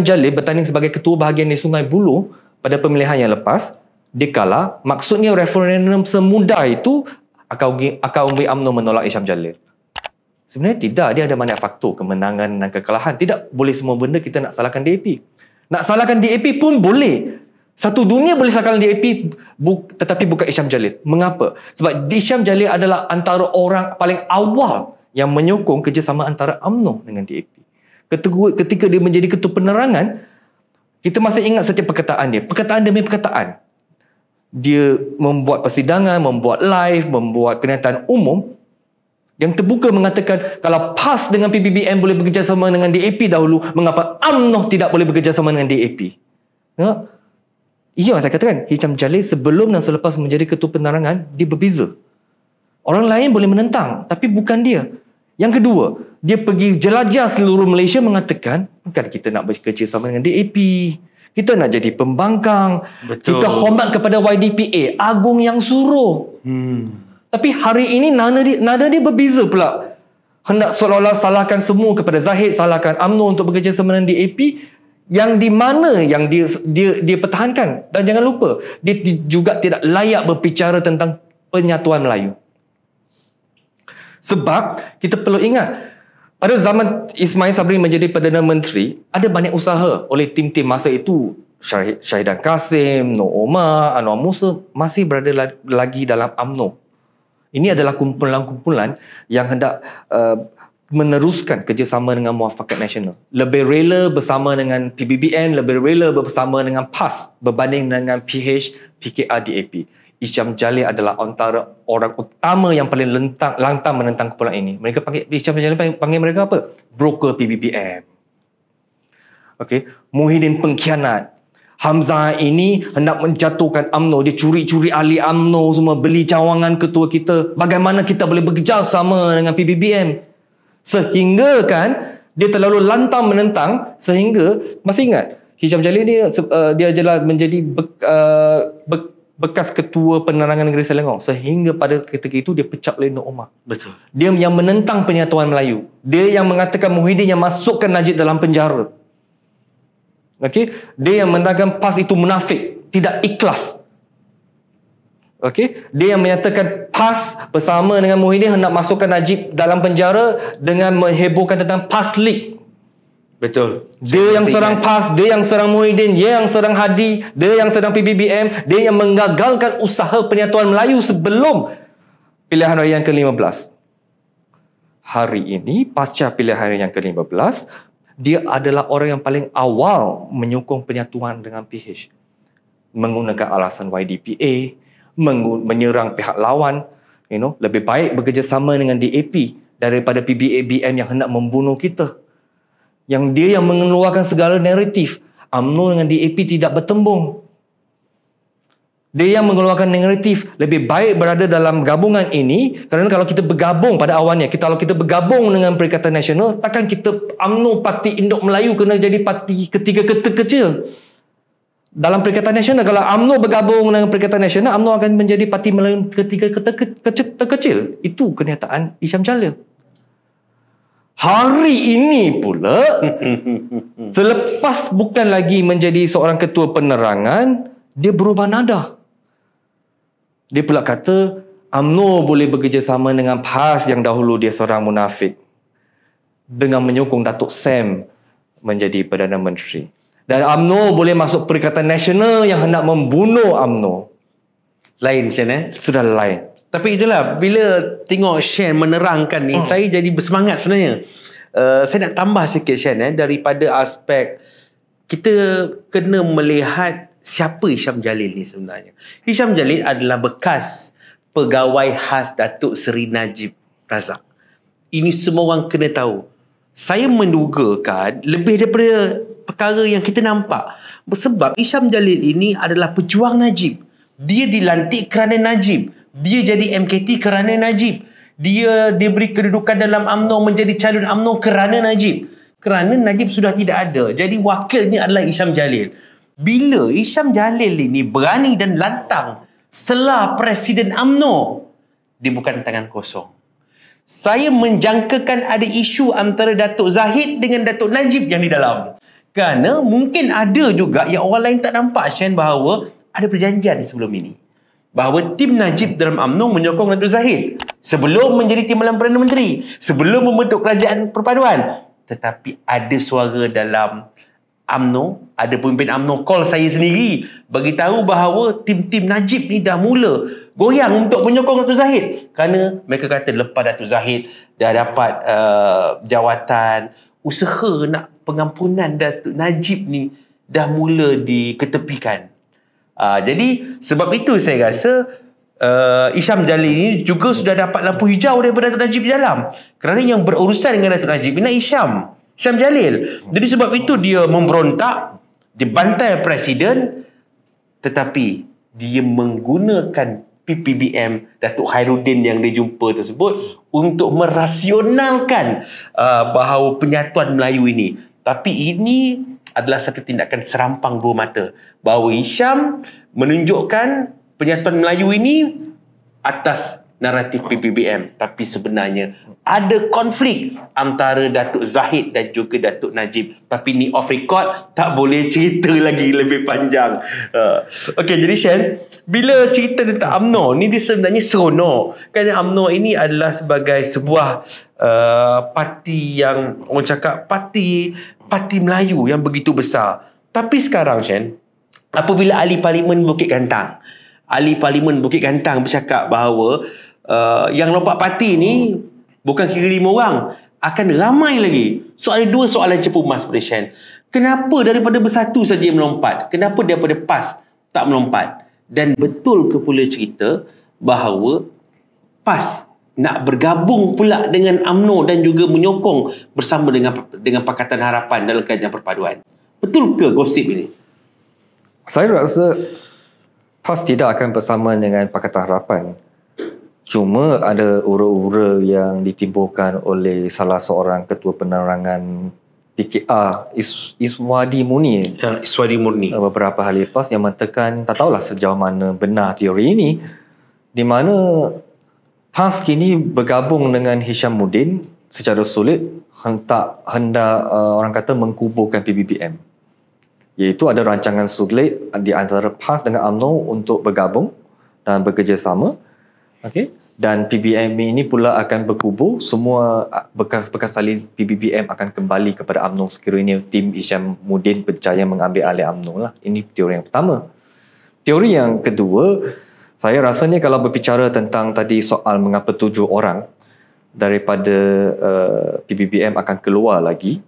Jalil bertanding sebagai ketua bahagian di Sungai Buloh pada pemilihan yang lepas, dia kalah? Maksudnya referendum semudah itu Akal Umbi UMNO menolak Hisham Jalil? Sebenarnya tidak. Dia ada banyak faktor kemenangan dan kekalahan. Tidak boleh semua benda kita nak salahkan DAP. Nak salahkan DAP pun boleh. Satu dunia boleh salahkan DAP, tetapi bukan Hisham Jalil. Mengapa? Sebab Hisham Jalil adalah antara orang paling awal yang menyokong kerjasama antara UMNO dengan DAP. Ketika dia menjadi ketua penerangan, kita masih ingat setiap perkataan dia. Perkataan demi perkataan. Dia membuat persidangan, membuat live, membuat kenyataan umum yang terbuka mengatakan kalau PAS dengan PBBM boleh bekerjasama dengan DAP dahulu, mengapa UMNO tidak boleh bekerjasama dengan DAP? Ya? Iya, saya katakan Hisham Jalil sebelum dan selepas menjadi ketua penerangan, dia berbeza. Orang lain boleh menentang, tapi bukan dia. Yang kedua, dia pergi jelajah seluruh Malaysia mengatakan, bukan kita nak bekerja sama dengan DAP. Kita nak jadi pembangkang. Betul. Kita hormat kepada YDPA, Agung yang suruh. Tapi hari ini nada dia berbeza pula. Hendak seolah-olah salahkan semua kepada Zahid, salahkan UMNO untuk bekerja sama dengan DAP, yang di mana yang dia pertahankan. Dan jangan lupa, dia juga tidak layak berbicara tentang penyatuan Melayu. Sebab kita perlu ingat, pada zaman Ismail Sabri menjadi Perdana Menteri, ada banyak usaha oleh tim-tim masa itu. Syahidan Kasim, Nur Omar, Anwar Musa masih berada lagi dalam UMNO. Ini adalah kumpulan-kumpulan yang hendak meneruskan kerjasama dengan Muafakat Nasional. Lebih rela bersama dengan PBBN, lebih rela bersama dengan PAS berbanding dengan PH, PKR, DAP. Hisham Jalil adalah antara orang utama yang paling lantang menentang kumpulan ini. Mereka panggil Hisham Jalil panggil mereka apa? Broker PBBM. Okey, Muhyiddin pengkhianat. Hamzah ini hendak menjatuhkan UMNO. Dia curi-curi ahli UMNO semua, beli cawangan ketua kita. Bagaimana kita boleh bekerjasama dengan PBBM? Sehingga kan dia terlalu lantang menentang, sehingga masih ingat Hisham Jalil dia adalah menjadi bekas ketua penerangan negeri Selangor, sehingga pada ketika itu dia pecat oleh Nur Omar. Betul. Dia yang menentang penyatuan Melayu. Dia yang mengatakan Muhyiddin yang masukkan Najib dalam penjara. Okey, dia yang mengatakan PAS itu munafik, tidak ikhlas. Okey, dia yang menyatakan PAS bersama dengan Muhyiddin hendak masukkan Najib dalam penjara dengan menghebohkan tentang PAS League. Betul. Dia yang serang PAS, dia yang serang Muhyiddin, dia yang serang Hadi, dia yang serang PBBM, dia yang menggagalkan usaha penyatuan Melayu sebelum pilihan raya yang ke-15. Hari ini, pasca pilihan raya yang ke-15, dia adalah orang yang paling awal menyokong penyatuan dengan PH. Menggunakan alasan YDPA, menyerang pihak lawan, lebih baik bekerjasama dengan DAP daripada PBBM yang hendak membunuh kita. Yang dia yang mengeluarkan segala naratif. UMNO dengan DAP tidak bertembung. Dia yang mengeluarkan naratif lebih baik berada dalam gabungan ini, kerana kalau kita bergabung pada awalnya, kalau kita bergabung dengan Perikatan Nasional, takkan kita UMNO Parti Induk Melayu kena jadi parti ketiga terkecil dalam Perikatan Nasional. Kalau UMNO bergabung dengan Perikatan Nasional, UMNO akan menjadi parti Melayu ketiga terkecil. Itu kenyataan Hisham Jalil. Hari ini pula, selepas bukan lagi menjadi seorang ketua penerangan, dia berubah nada. Dia pula kata UMNO boleh bekerjasama dengan PAS yang dahulu dia seorang munafik, dengan menyokong Datuk Sam menjadi Perdana Menteri. Dan UMNO boleh masuk Perikatan Nasional yang hendak membunuh UMNO. Lain Shen Sudah lain. Tapi itulah, bila tengok Shen menerangkan ni, saya jadi bersemangat sebenarnya. Saya nak tambah sikit Shen daripada aspek kita kena melihat siapa Hisham Jalil ni sebenarnya. Hisham Jalil adalah bekas pegawai khas Datuk Seri Najib Razak. Ini semua orang kena tahu. Saya mendugakan lebih daripada perkara yang kita nampak. Sebab Hisham Jalil ini adalah pejuang Najib. Dia dilantik kerana Najib. Dia jadi MKT kerana Najib. Dia diberi kedudukan dalam UMNO menjadi calon UMNO kerana Najib. Kerana Najib sudah tidak ada. Jadi wakilnya adalah Hisham Jalil. Bila Hisham Jalil ini berani dan lantang selah Presiden UMNO, dia bukan tangan kosong. Saya menjangkakan ada isu antara Datuk Zahid dengan Datuk Najib yang di dalam. Kerana mungkin ada juga yang orang lain tak nampak, Shen, bahawa ada perjanjian sebelum ini. Bahawa tim Najib dalam UMNO menyokong Datuk Zahid sebelum menjadi timbalan Perdana Menteri, sebelum membentuk kerajaan perpaduan. Tetapi ada suara dalam UMNO, ada pemimpin UMNO call saya sendiri, bagi tahu bahawa tim-tim Najib ni dah mula goyang untuk menyokong Datuk Zahid. Kerana mereka kata lepas Datuk Zahid dah dapat jawatan, usaha nak pengampunan Datuk Najib ni dah mula diketepikan. Jadi sebab itu saya rasa Isham Jalil ni juga sudah dapat lampu hijau daripada Datuk Najib di dalam. Kerana yang berurusan dengan Datuk Najib ni Isham Jalil. Jadi sebab itu dia memberontak, dibantai Presiden, tetapi dia menggunakan PPBM Datuk Khairuddin yang dia jumpa tersebut untuk merasionalkan bahawa penyatuan Melayu ini. Tapi ini adalah satu tindakan serampang dua mata. Bahawa Hisham menunjukkan penyatuan Melayu ini atas naratif PPBM. Tapi sebenarnya ada konflik antara Datuk Zahid dan juga Datuk Najib. Tapi ni off record, tak boleh cerita lagi lebih panjang. Okey, jadi Shen, bila cerita tentang UMNO ni, dia sebenarnya seronok. Kerana UMNO ini adalah sebagai sebuah parti yang orang cakap parti Melayu yang begitu besar. Tapi sekarang, Shen, apabila Ahli Parlimen Bukit Gantang bercakap bahawa yang lompat parti ni bukan kira 5 orang, akan ramai lagi. So ada 2 soalan cepu emas pada Shen. Kenapa daripada bersatu saja melompat? Kenapa daripada PAS tak melompat? Dan betul ke pula cerita bahawa PAS nak bergabung pula dengan UMNO dan juga menyokong bersama dengan Pakatan Harapan dalam kerajaan perpaduan? Betul ke gosip ini? Saya rasa PAS tidak akan bersama dengan Pakatan Harapan. Cuma ada ura-ura yang ditimbulkan oleh salah seorang ketua penerangan PKR, Iswadi Murni. Iswadi Murni. Beberapa hari lepas yang mengatakan, tak tahulah sejauh mana benar teori ini, di mana PAS kini bergabung dengan Hishamuddin secara sulit hendak orang kata mengkuburkan PBBM. Iaitu ada rancangan sulit di antara PAS dengan UMNO untuk bergabung dan bekerjasama. Okay. Dan PBBM ini pula akan berkubur. Semua bekas-bekas ahli PBBM akan kembali kepada UMNO sekiranya tim Hishamuddin berjaya mengambil alih UMNO lah. Ini teori yang pertama. Teori yang kedua, saya rasanya kalau berbicara tentang tadi soal mengapa 7 orang daripada PBBM akan keluar lagi,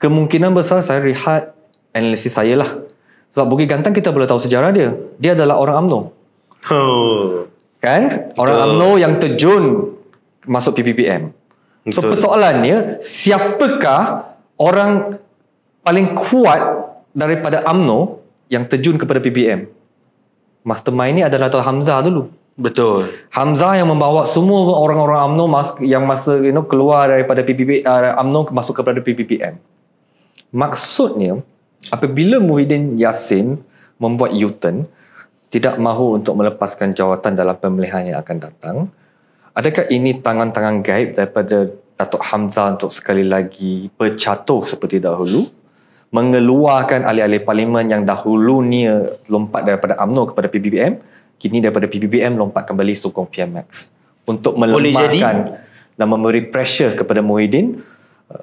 kemungkinan besar saya lihat analisis saya lah. Sebab Bukit Gantang kita boleh tahu sejarah dia. Dia adalah orang UMNO. Kan? Orang UMNO yang terjun masuk PBBM. So persoalannya, siapakah orang paling kuat daripada UMNO yang terjun kepada PBBM? Mastermind ni adalah Dato' Hamzah dulu. Betul. Hamzah yang membawa semua orang-orang UMNO yang masa keluar daripada UMNO masuk kepada PBBM. Maksudnya, apabila Muhyiddin Yassin membuat U-turn, tidak mahu untuk melepaskan jawatan dalam pemilihan yang akan datang, adakah ini tangan-tangan gaib daripada Datuk Hamzah untuk sekali lagi bercatuh seperti dahulu, mengeluarkan ahli-ahli parlimen yang dahulu ni lompat daripada UMNO kepada PBBM, kini daripada PBBM lompat kembali sokong PMX untuk melemahkan dan memberi pressure kepada Muhyiddin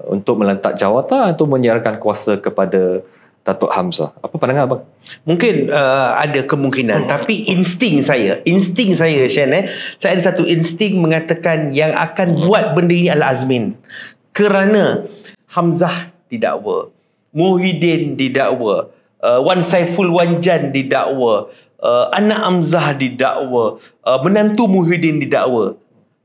untuk melentak jawatan atau menyerahkan kuasa kepada Datuk Hamzah. Apa pandangan abang? Mungkin ada kemungkinan, tapi insting saya Shen, saya ada satu insting mengatakan yang akan buat benda ini adalah Azmin. Kerana Hamzah didakwa, Muhyiddin didakwa, Wan Saiful Wanjan didakwa, anak Hamzah didakwa, menantu Muhyiddin didakwa.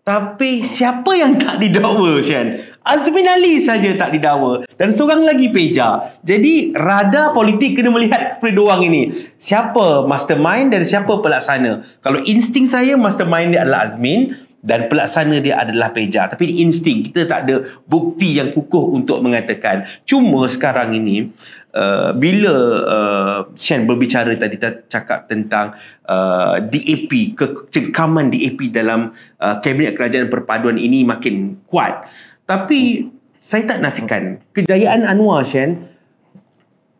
Tapi siapa yang tak didakwa, Shan? Azmin Ali saja tak didakwa. Dan seorang lagi Peja. Jadi radar politik kena melihat kepada dua orang ini. Siapa mastermind dan siapa pelaksana. Kalau insting saya, mastermind dia adalah Azmin. dan pelaksana dia adalah peja. Tapi insting, kita tak ada bukti yang kukuh untuk mengatakan. Cuma sekarang ini bila Shen berbicara tadi, cakap tentang DAP, kecengkaman DAP dalam Kabinet Kerajaan Perpaduan ini makin kuat. Tapi saya tak nafikan kejayaan Anwar, Shen,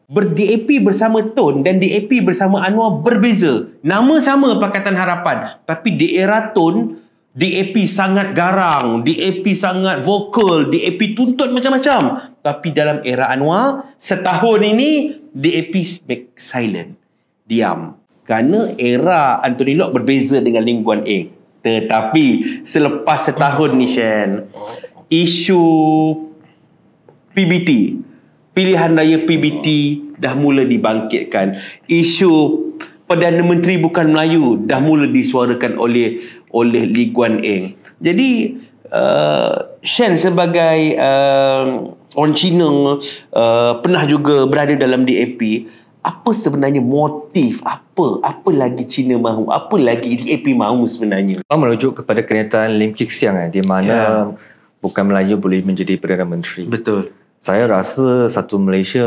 DAP bersama Tun dan DAP bersama Anwar berbeza. Nama sama Pakatan Harapan, tapi di era Tun, DAP sangat garang, DAP sangat vokal, DAP tuntut macam-macam. Tapi dalam era Anwar, setahun ini DAP make silent, diam. Kerana era Anthony Locke berbeza dengan Lim Guan Eng. Tetapi selepas setahun ni, Shen, isu PBT, pilihan raya PBT dah mula dibangkitkan. Isu Perdana Menteri bukan Melayu dah mula disuarakan oleh Lee Guan Eng. Jadi Shen sebagai orang Cina, pernah juga berada dalam DAP, apa sebenarnya motif, apa lagi Cina mahu, apa lagi DAP mahu sebenarnya? Merujuk kepada kenyataan Lim Kik Siang di mana bukan Melayu boleh menjadi Perdana Menteri. Betul. Saya rasa satu Malaysia,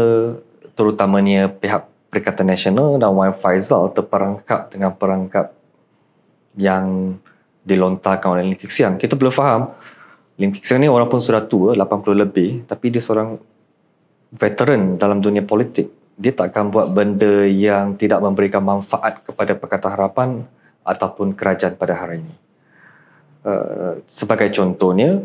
terutamanya pihak Perikatan Nasional dan Wan Faizal terperangkap dengan perangkap yang dilontarkan oleh Lim Kik Siang. Kita perlu faham, Lim Kik Siang ni walaupun sudah tua, 80 lebih, tapi dia seorang veteran dalam dunia politik. Dia tak akan buat benda yang tidak memberikan manfaat kepada Pakatan Harapan ataupun kerajaan pada hari ini. Sebagai contohnya,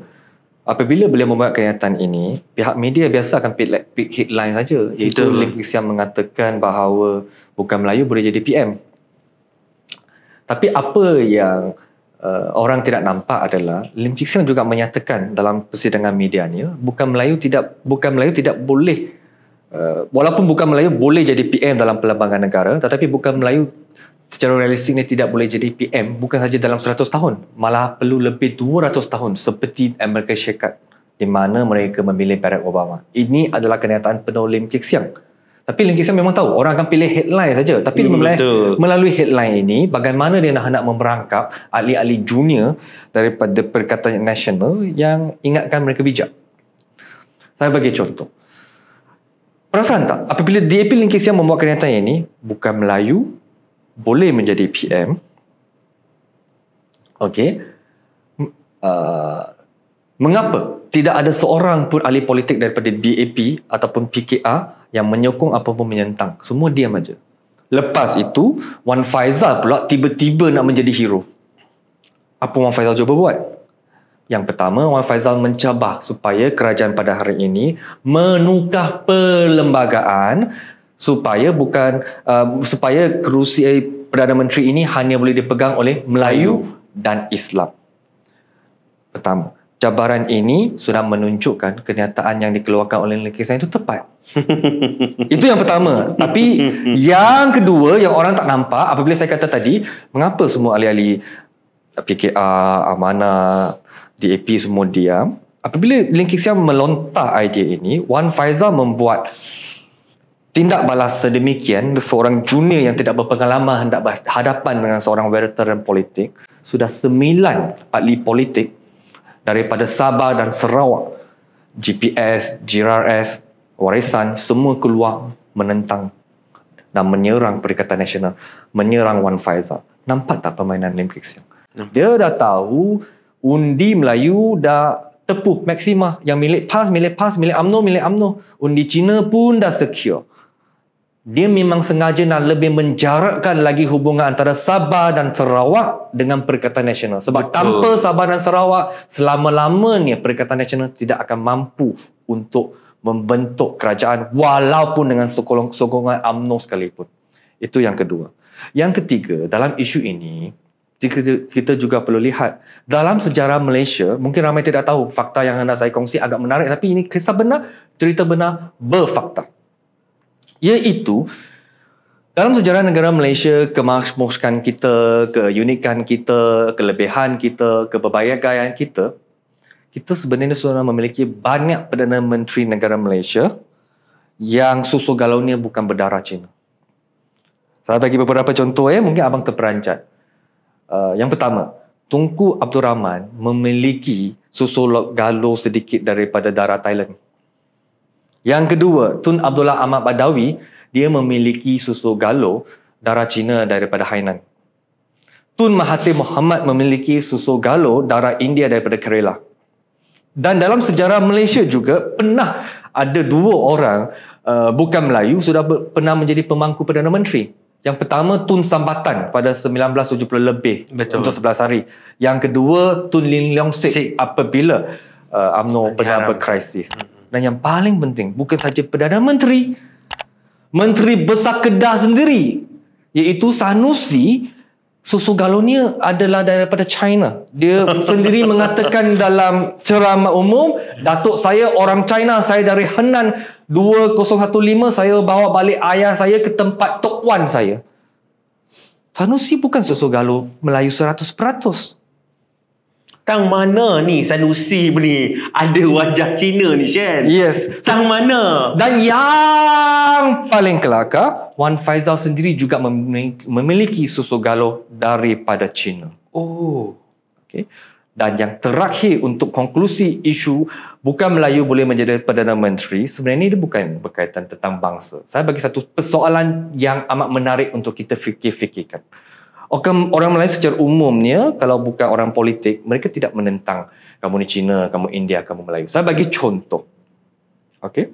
apabila beliau membuat kenyataan ini, pihak media biasa akan pick headline saja, iaitu Lim Kik Siang mengatakan bahawa bukan Melayu boleh jadi PM. Tapi apa yang orang tidak nampak adalah Lim Kik Siang juga menyatakan dalam persidangan medianya, bukan Melayu tidak boleh, walaupun bukan Melayu boleh jadi PM dalam perlembagaan negara, tetapi bukan Melayu secara realistik ni tidak boleh jadi PM bukan saja dalam 100 tahun, malah perlu lebih 200 tahun seperti Amerika Syarikat di mana mereka memilih Barack Obama. Ini adalah kenyataan penuh Lim Kik Siang. Tapi Lim Kik Siang memang tahu orang akan pilih headline saja, tapi melalui headline ini bagaimana dia nak memerangkap ahli-ahli junior daripada Perikatan Nasional yang ingatkan mereka bijak. Saya bagi contoh. Perasan tak apabila DAP Lim Kik Siang membuat kenyataan ini, bukan Melayu boleh menjadi PM. Okey. Mengapa tidak ada seorang pun ahli politik daripada DAP ataupun PKR yang menyokong ataupun menyentang? Semua diam aja. Lepas itu, Wan Faizal pula tiba-tiba nak menjadi hero. Apa Wan Faizal cuba buat? Yang pertama, Wan Faizal mencabar supaya kerajaan pada hari ini menukar perlembagaan supaya kerusi Perdana Menteri ini hanya boleh dipegang oleh Melayu dan Islam. Pertama, cabaran ini sudah menunjukkan kenyataan yang dikeluarkan oleh Lim Kik Siang itu tepat. Itu yang pertama. Tapi yang kedua yang orang tak nampak, apabila saya kata tadi, mengapa semua ahli-ahli PKR, Amanah, DAP semua diam? Apabila Lim Kik Siang melontar idea ini, Wan Faizal membuat tindak balas sedemikian. Seorang junior yang tidak berpengalaman hendak berhadapan dengan seorang veteran politik. Sudah 9 ahli politik daripada Sabah dan Sarawak, GPS, GRS, Warisan, semua keluar menentang dan menyerang Perikatan Nasional, menyerang Wan Faizal. Nampak tak permainan Lim Kik Siang? Dia dah tahu undi Melayu dah tepuh maksimah. Yang milik PAS, milik UMNO. Undi Cina pun dah secure. Dia memang sengaja nak lebih menjarakkan lagi hubungan antara Sabah dan Sarawak dengan Perikatan Nasional. Sebab tanpa Sabah dan Sarawak, selama-lamanya Perikatan Nasional tidak akan mampu untuk membentuk kerajaan walaupun dengan sokongan UMNO sekalipun. Itu yang kedua. Yang ketiga, dalam isu ini, kita juga perlu lihat dalam sejarah Malaysia, mungkin ramai tidak tahu, fakta yang hendak saya kongsi agak menarik, tapi ini kisah benar, cerita benar, berfakta. Iaitu dalam sejarah negara Malaysia, kemakmuran kita, keunikan kita, kelebihan kita, keberbahagiaan kita, kita sebenarnya sudah memiliki banyak Perdana Menteri negara Malaysia yang susu galaunya bukan berdarah Cina. Saya bagi beberapa contoh, mungkin abang terperanjat. Yang pertama, Tunku Abdul Rahman memiliki susu Galo sedikit daripada darah Thailand. Yang kedua, Tun Abdullah Ahmad Badawi, dia memiliki susu Galo darah Cina daripada Hainan. Tun Mahathir Mohamad memiliki susu Galo darah India daripada Kerala. Dan dalam sejarah Malaysia juga pernah ada 2 orang bukan Melayu sudah pernah menjadi pemangku Perdana Menteri. Yang pertama Tun Sambatan pada 1970 lebih. Betul. Untuk 11 hari. Yang kedua Tun Lim Leong Sik apabila UMNO pernah berkrisis. Dan yang paling penting bukan saja Perdana Menteri, Menteri Besar Kedah sendiri, iaitu Sanusi, susu Galonia adalah daripada China. Dia sendiri mengatakan dalam ceramah umum, Datuk saya orang China, saya dari Henan 2015, saya bawa balik ayah saya ke tempat Tok Wan saya. Sanusi bukan susu Galo Melayu 100%. Tang mana ni Sanusi ni ada wajah Cina ni, Shen? Yes. Tang mana? Dan yang paling kelakar, Wan Faizal sendiri juga memiliki susu Galo daripada China. Oh. Okay. Dan yang terakhir untuk konklusi isu bukan Melayu boleh menjadi Perdana Menteri, sebenarnya dia bukan berkaitan tentang bangsa. Saya bagi satu persoalan yang amat menarik untuk kita fikirkan. Orang Melayu secara umumnya, kalau bukan orang politik, mereka tidak menentang kamu ni Cina, kamu India, kamu Melayu. Saya bagi contoh. Okey.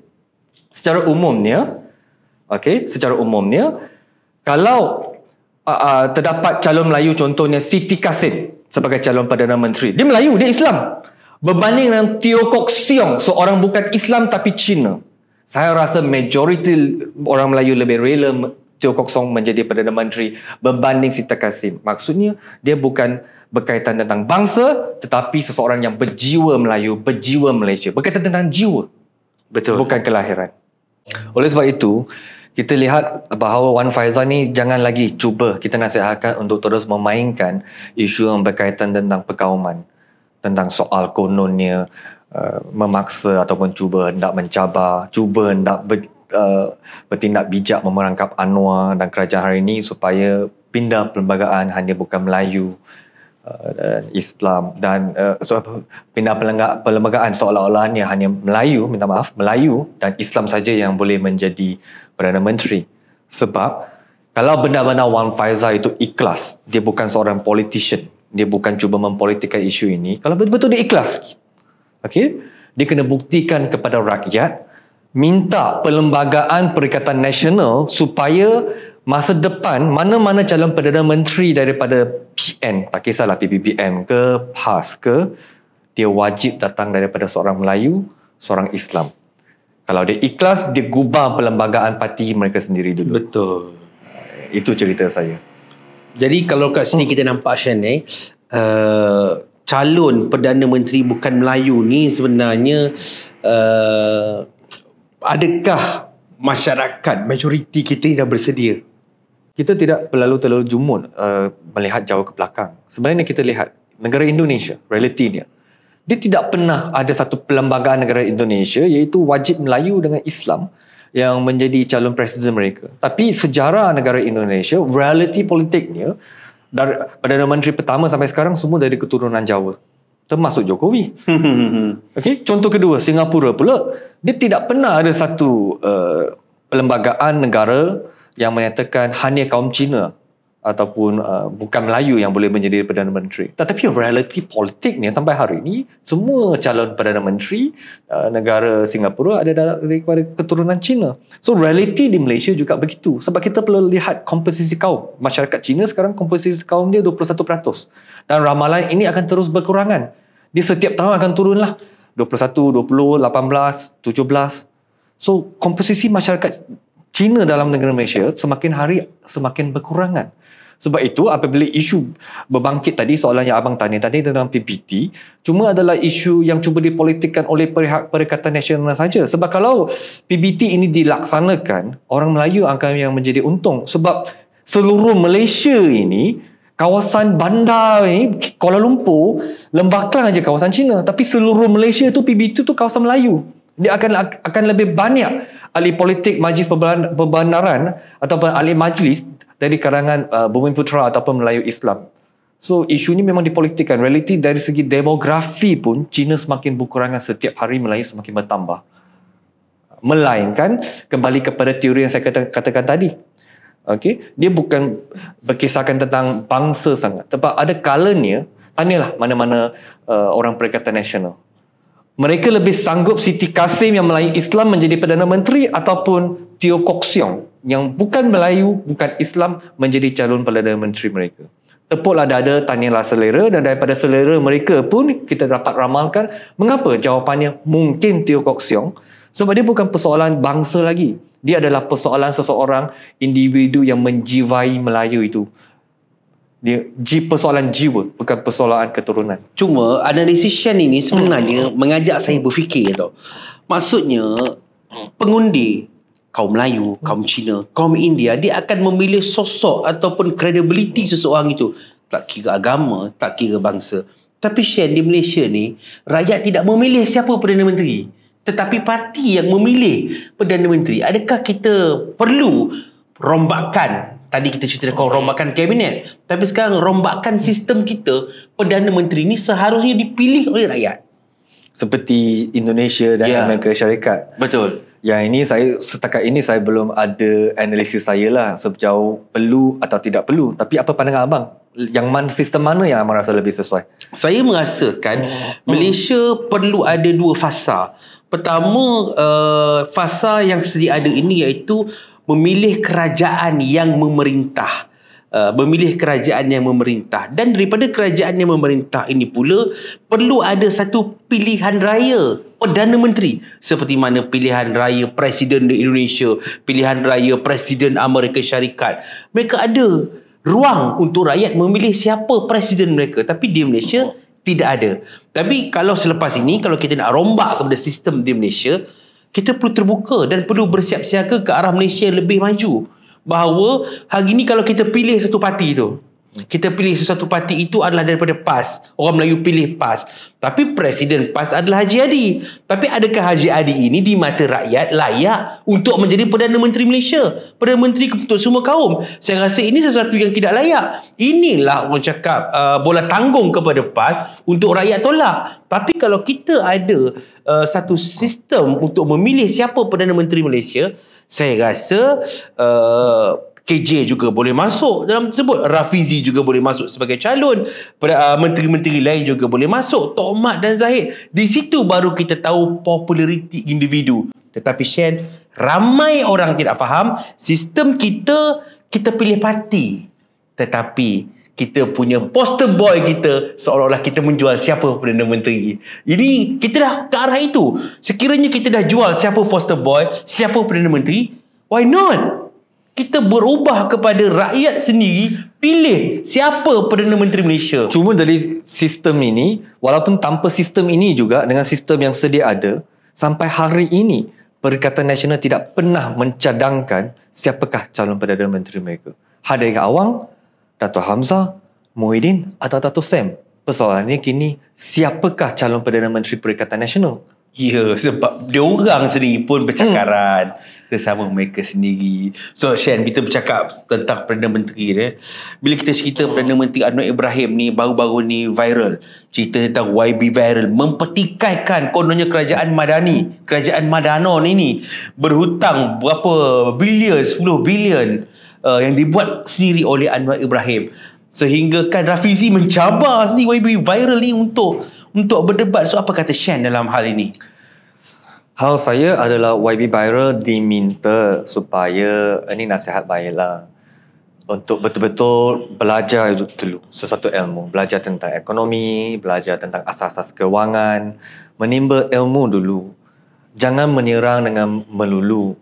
Secara umumnya, kalau terdapat calon Melayu, contohnya Siti Kasim sebagai calon Perdana Menteri, dia Melayu, dia Islam, berbanding dengan Teo Kok Siong, seorang bukan Islam tapi Cina, saya rasa majoriti orang Melayu lebih rela Teo Kok Siong menjadi Perdana Menteri berbanding Siti Kasim. Maksudnya dia bukan berkaitan tentang bangsa, tetapi seseorang yang berjiwa Melayu, berjiwa Malaysia, berkaitan tentang jiwa. Betul. Bukan kelahiran. Oleh sebab itu, kita lihat bahawa Wan Faizal ni jangan lagi cuba kita nasihatkan untuk terus memainkan isu yang berkaitan tentang perkauman, tentang soal kononnya memaksa ataupun cuba hendak mencabar, cuba hendak bertindak bijak memerangkap Anwar dan kerajaan hari ini supaya pindah perlembagaan hanya bukan Melayu, Islam dan pindah perlembagaan seolah-olahnya hanya Melayu dan Islam saja yang boleh menjadi Perdana Menteri. Sebab kalau benar-benar Wan Faizal itu ikhlas, dia bukan seorang politician, dia bukan cuba mempolitikkan isu ini, kalau betul-betul dia ikhlas, dia kena buktikan kepada rakyat, minta Perlembagaan Perikatan Nasional supaya masa depan mana-mana calon Perdana Menteri daripada PN, tak kisahlah PPPM ke PAS ke, dia wajib datang daripada seorang Melayu, seorang Islam. Kalau dia ikhlas, dia gubah perlembagaan parti mereka sendiri dulu. Betul. Itu cerita saya. Jadi kalau kat sini kita nampak, Shen, calon Perdana Menteri bukan Melayu ni sebenarnya adakah masyarakat majoriti kita ni dah bersedia? Kita tidak terlalu jumun melihat jauh ke belakang. Sebenarnya kita lihat negara Indonesia, realitinya, dia tidak pernah ada satu perlembagaan negara Indonesia iaitu wajib Melayu dengan Islam yang menjadi calon presiden mereka. Tapi sejarah negara Indonesia, realiti politiknya, dari Perdana Menteri pertama sampai sekarang semua dari keturunan Jawa, termasuk Jokowi. Contoh kedua, Singapura pula, dia tidak pernah ada satu perlembagaan negara yang menyatakan hanya kaum Cina ataupun bukan Melayu yang boleh menjadi Perdana Menteri. Tetapi realiti politiknya sampai hari ini, semua calon Perdana Menteri negara Singapura ada daripada keturunan Cina. So realiti di Malaysia juga begitu. Sebab kita perlu lihat komposisi kaum. Masyarakat Cina sekarang komposisi kaum dia 21%. Dan ramalan ini akan terus berkurangan. Dia setiap tahun akan turunlah 21, 20, 18, 17. So komposisi masyarakat Cina dalam negara Malaysia semakin hari semakin berkurangan. Sebab itu apabila isu berbangkit tadi, soalan yang abang tanya tadi tentang PPT, cuma adalah isu yang cuba dipolitikkan oleh pihak Perikatan Nasional saja. Sebab kalau PPT ini dilaksanakan, orang Melayu akan yang menjadi untung. Sebab seluruh Malaysia ini, kawasan bandar ni, Kuala Lumpur, Lembah Kelang aja kawasan Cina. Tapi seluruh Malaysia tu PBT tu kawasan Melayu. Dia akan lebih banyak ahli politik Majlis Perbandaran ataupun ahli majlis dari kalangan Bumi Putera ataupun Melayu Islam. So isu ni memang dipolitikkan. Realiti dari segi demografi pun China semakin berkurangan setiap hari, Melayu semakin bertambah. Melainkan kembali kepada teori yang saya katakan tadi. Okay? Dia bukan berkisahkan tentang bangsa sangat. Sebab ada kalanya, tanyalah mana-mana orang Perikatan Nasional. Mereka lebih sanggup Siti Kasim yang Melayu Islam menjadi Perdana Menteri ataupun Teo Kok Siong yang bukan Melayu, bukan Islam menjadi calon Perdana Menteri mereka. Tepuklah dada, tanyalah selera, dan daripada selera mereka pun kita dapat ramalkan mengapa jawapannya mungkin Teo Kok Siong. Sebab dia bukan persoalan bangsa lagi. Dia adalah persoalan seseorang individu yang menjiwai Melayu itu. Dia persoalan jiwa, bukan persoalan keturunan. Cuma analisis Shen ini sebenarnya mengajak saya berfikir tau. Maksudnya pengundi kaum Melayu, kaum Cina, kaum India, dia akan memilih sosok ataupun kredibiliti seseorang itu. Tak kira agama, tak kira bangsa. Tapi Shen, di Malaysia ni, rakyat tidak memilih siapa Perdana Menteri, tetapi parti yang memilih Perdana Menteri. Adakah kita perlu rombakan? Tadi kita cerita rombakan kabinet, tapi sekarang rombakan sistem kita. Perdana Menteri ni seharusnya dipilih oleh rakyat. Seperti Indonesia dan Amerika Syarikat. Betul. Yang ini setakat ini saya belum ada analisis saya lah sejauh perlu atau tidak perlu. Tapi apa pandangan abang? Sistem mana yang abang rasa lebih sesuai? Saya merasakan Malaysia perlu ada dua fasa. Pertama, fasa yang sedia ada ini iaitu memilih kerajaan yang memerintah. Memilih kerajaan yang memerintah. Dan daripada kerajaan yang memerintah ini pula perlu ada satu pilihan raya Perdana Menteri, seperti mana pilihan raya Presiden di Indonesia, pilihan raya Presiden Amerika Syarikat. Mereka ada ruang untuk rakyat memilih siapa presiden mereka. Tapi di Malaysia tidak ada. Tapi kalau selepas ini, kalau kita nak rombak kepada sistem di Malaysia, kita perlu terbuka dan perlu bersiap siaga ke arah Malaysia yang lebih maju. Bahawa hari ini kalau kita pilih satu parti tu, kita pilih sesuatu parti itu adalah daripada PAS. Orang Melayu pilih PAS. Tapi Presiden PAS adalah Haji Hadi. Tapi adakah Haji Hadi ini di mata rakyat layak untuk menjadi Perdana Menteri Malaysia? Perdana Menteri untuk semua kaum? Saya rasa ini sesuatu yang tidak layak. Inilah orang cakap bola tanggung kepada PAS untuk rakyat tolak. Tapi kalau kita ada satu sistem untuk memilih siapa Perdana Menteri Malaysia, saya rasa KJ juga boleh masuk dalam tersebut. Rafizi juga boleh masuk sebagai calon. Menteri-menteri lain juga boleh masuk. Tok Mat dan Zahid. Di situ baru kita tahu populariti individu. Tetapi Shen, ramai orang tidak faham sistem kita pilih parti. Tetapi kita punya poster boy kita seolah-olah kita menjual siapa Perdana Menteri. Ini kita dah ke arah itu. Sekiranya kita dah jual siapa poster boy, siapa Perdana Menteri, why not? Kita berubah kepada rakyat sendiri pilih siapa Perdana Menteri Malaysia. Cuma dari sistem ini, walaupun tanpa sistem ini juga, dengan sistem yang sedia ada, sampai hari ini Perikatan Nasional tidak pernah mencadangkan siapakah calon Perdana Menteri mereka. Hadirin awang, Dato' Hamzah, Muhyiddin atau Dato' Sam. Persoalannya kini, siapakah calon Perdana Menteri Perikatan Nasional? Ya, sebab dia orang sendiri pun bercakaran bersama mereka sendiri. So Shen, kita bercakap tentang Perdana Menteri dia. Bila kita cerita Perdana Menteri Anwar Ibrahim ni baru-baru ni viral, cerita tentang YB viral, mempertikaikan kononnya kerajaan Madani, kerajaan Madanon ini berhutang berapa bilion, 10 bilion yang dibuat sendiri oleh Anwar Ibrahim. Sehingga kan Rafizi mencabar sendiri YB viral ni untuk berdebat. So apa kata Shen dalam hal ini? Hal saya adalah YB viral diminta supaya, ini nasihat baiklah, untuk betul-betul belajar dulu sesuatu ilmu. Belajar tentang ekonomi, belajar tentang asas-asas kewangan, menimba ilmu dulu. Jangan menyerang dengan melulu.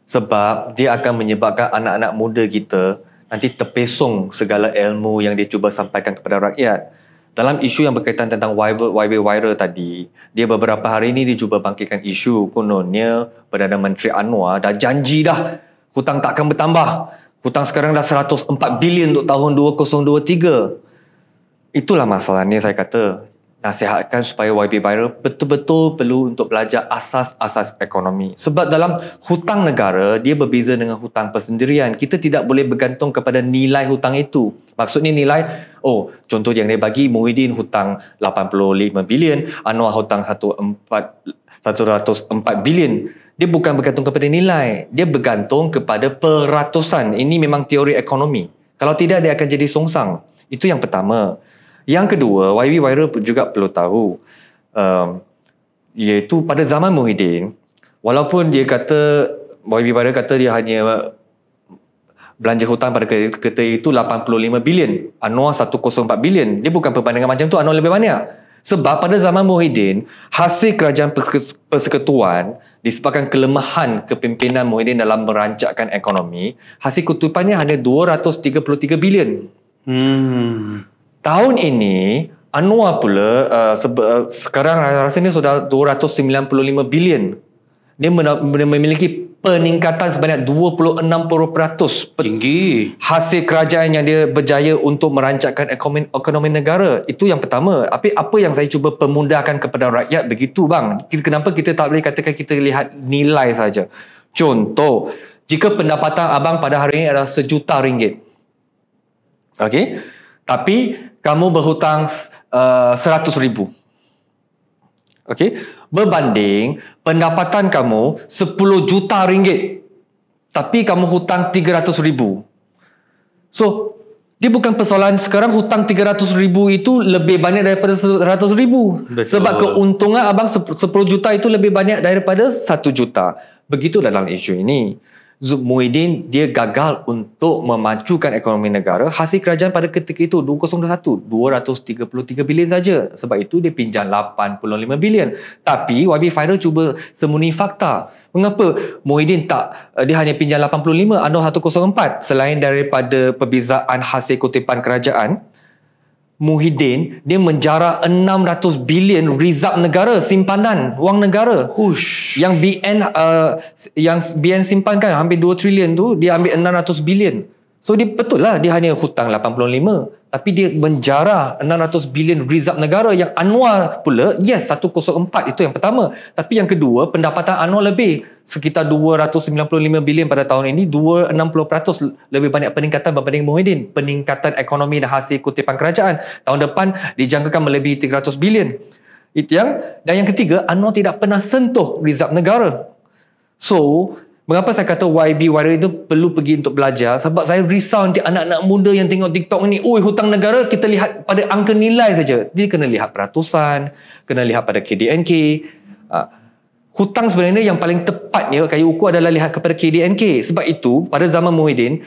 Sebab dia akan menyebabkan anak-anak muda kita nanti terpesong segala ilmu yang dia cuba sampaikan kepada rakyat. Dalam isu yang berkaitan tentang YB viral tadi, dia beberapa hari ini dia cuba bangkitkan isu kononnya Perdana Menteri Anwar dah janji dah hutang tak akan bertambah. Hutang sekarang dah 104 bilion untuk tahun 2023. Itulah masalahnya saya kata. nasihatkan supaya YB Viral betul-betul perlu untuk belajar asas-asas ekonomi. Sebab dalam hutang negara, dia berbeza dengan hutang persendirian. Kita tidak boleh bergantung kepada nilai hutang itu. Maksudnya nilai, contoh yang dia bagi, Muhyiddin hutang 85 bilion, Anwar hutang 104 bilion. Dia bukan bergantung kepada nilai. Dia bergantung kepada peratusan. Ini memang teori ekonomi. Kalau tidak, dia akan jadi songsang. Itu yang pertama. Yang kedua, YB Viral juga perlu tahu, iaitu pada zaman Muhyiddin, walaupun dia kata, YB Viral kata dia hanya belanja hutang pada ketika itu 85 bilion, Anwar 104 bilion. Dia bukan perbandingan macam tu, Anwar lebih banyak. Sebab pada zaman Muhyiddin, hasil kerajaan persekutuan disebabkan kelemahan kepimpinan Muhyiddin dalam merancangkan ekonomi, hasil kutipannya hanya 233 bilion. Tahun ini, Anwar pula sekarang rasanya sudah 295 bilion. Dia memiliki peningkatan sebanyak 26%. Tinggi. Hasil kerajaan yang dia berjaya untuk merancangkan ekonomi negara. Itu yang pertama. Tapi apa yang saya cuba pemudahkan kepada rakyat begitu bang. Kenapa kita tak boleh katakan kita lihat nilai saja. Contoh, jika pendapatan abang pada hari ini adalah RM1 juta. Okey? Tapi kamu berhutang 100,000. Okey? Berbanding pendapatan kamu 10 juta ringgit. Tapi kamu hutang 300,000. So, dia bukan persoalan sekarang hutang 300,000 itu lebih banyak daripada 100,000. Sebab keuntungan abang 10 juta itu lebih banyak daripada 1 juta. Begitu dalam isu ini. Muhyiddin dia gagal untuk memajukan ekonomi negara. Hasil kerajaan pada ketika itu 2021 233 bilion saja. Sebab itu dia pinjam 85 bilion. Tapi YB Viral cuba sembunyi fakta. Mengapa Muhyiddin dia hanya pinjam 85, Anwar 104? Selain daripada perbezaan hasil kutipan kerajaan, Muhyiddin dia menjarah 600 bilion rizab negara, simpanan wang negara. Yang BN simpankan hampir 2 trilion tu, dia ambil 600 bilion. So dia betul lah dia hanya hutang 85, tapi dia menjarah 600 bilion rizab negara. Yang Anwar pula 104, itu yang pertama. Tapi yang kedua, pendapatan Anwar lebih sekitar 295 bilion pada tahun ini, 60% lebih banyak peningkatan berbanding Muhyiddin. Peningkatan ekonomi dan hasil kutipan kerajaan. Tahun depan dijangkakan melebihi 300 bilion. Dan yang ketiga, Anwar tidak pernah sentuh rizab negara. So, mengapa saya kata YB Viral itu perlu pergi untuk belajar? Sebab saya risau nanti anak-anak muda yang tengok TikTok ni, hutang negara kita lihat pada angka nilai saja. Dia kena lihat peratusan, kena lihat pada KDNK. Hutang sebenarnya yang paling tepatnya kaya ukur adalah lihat kepada KDNK. Sebab itu pada zaman Muhyiddin,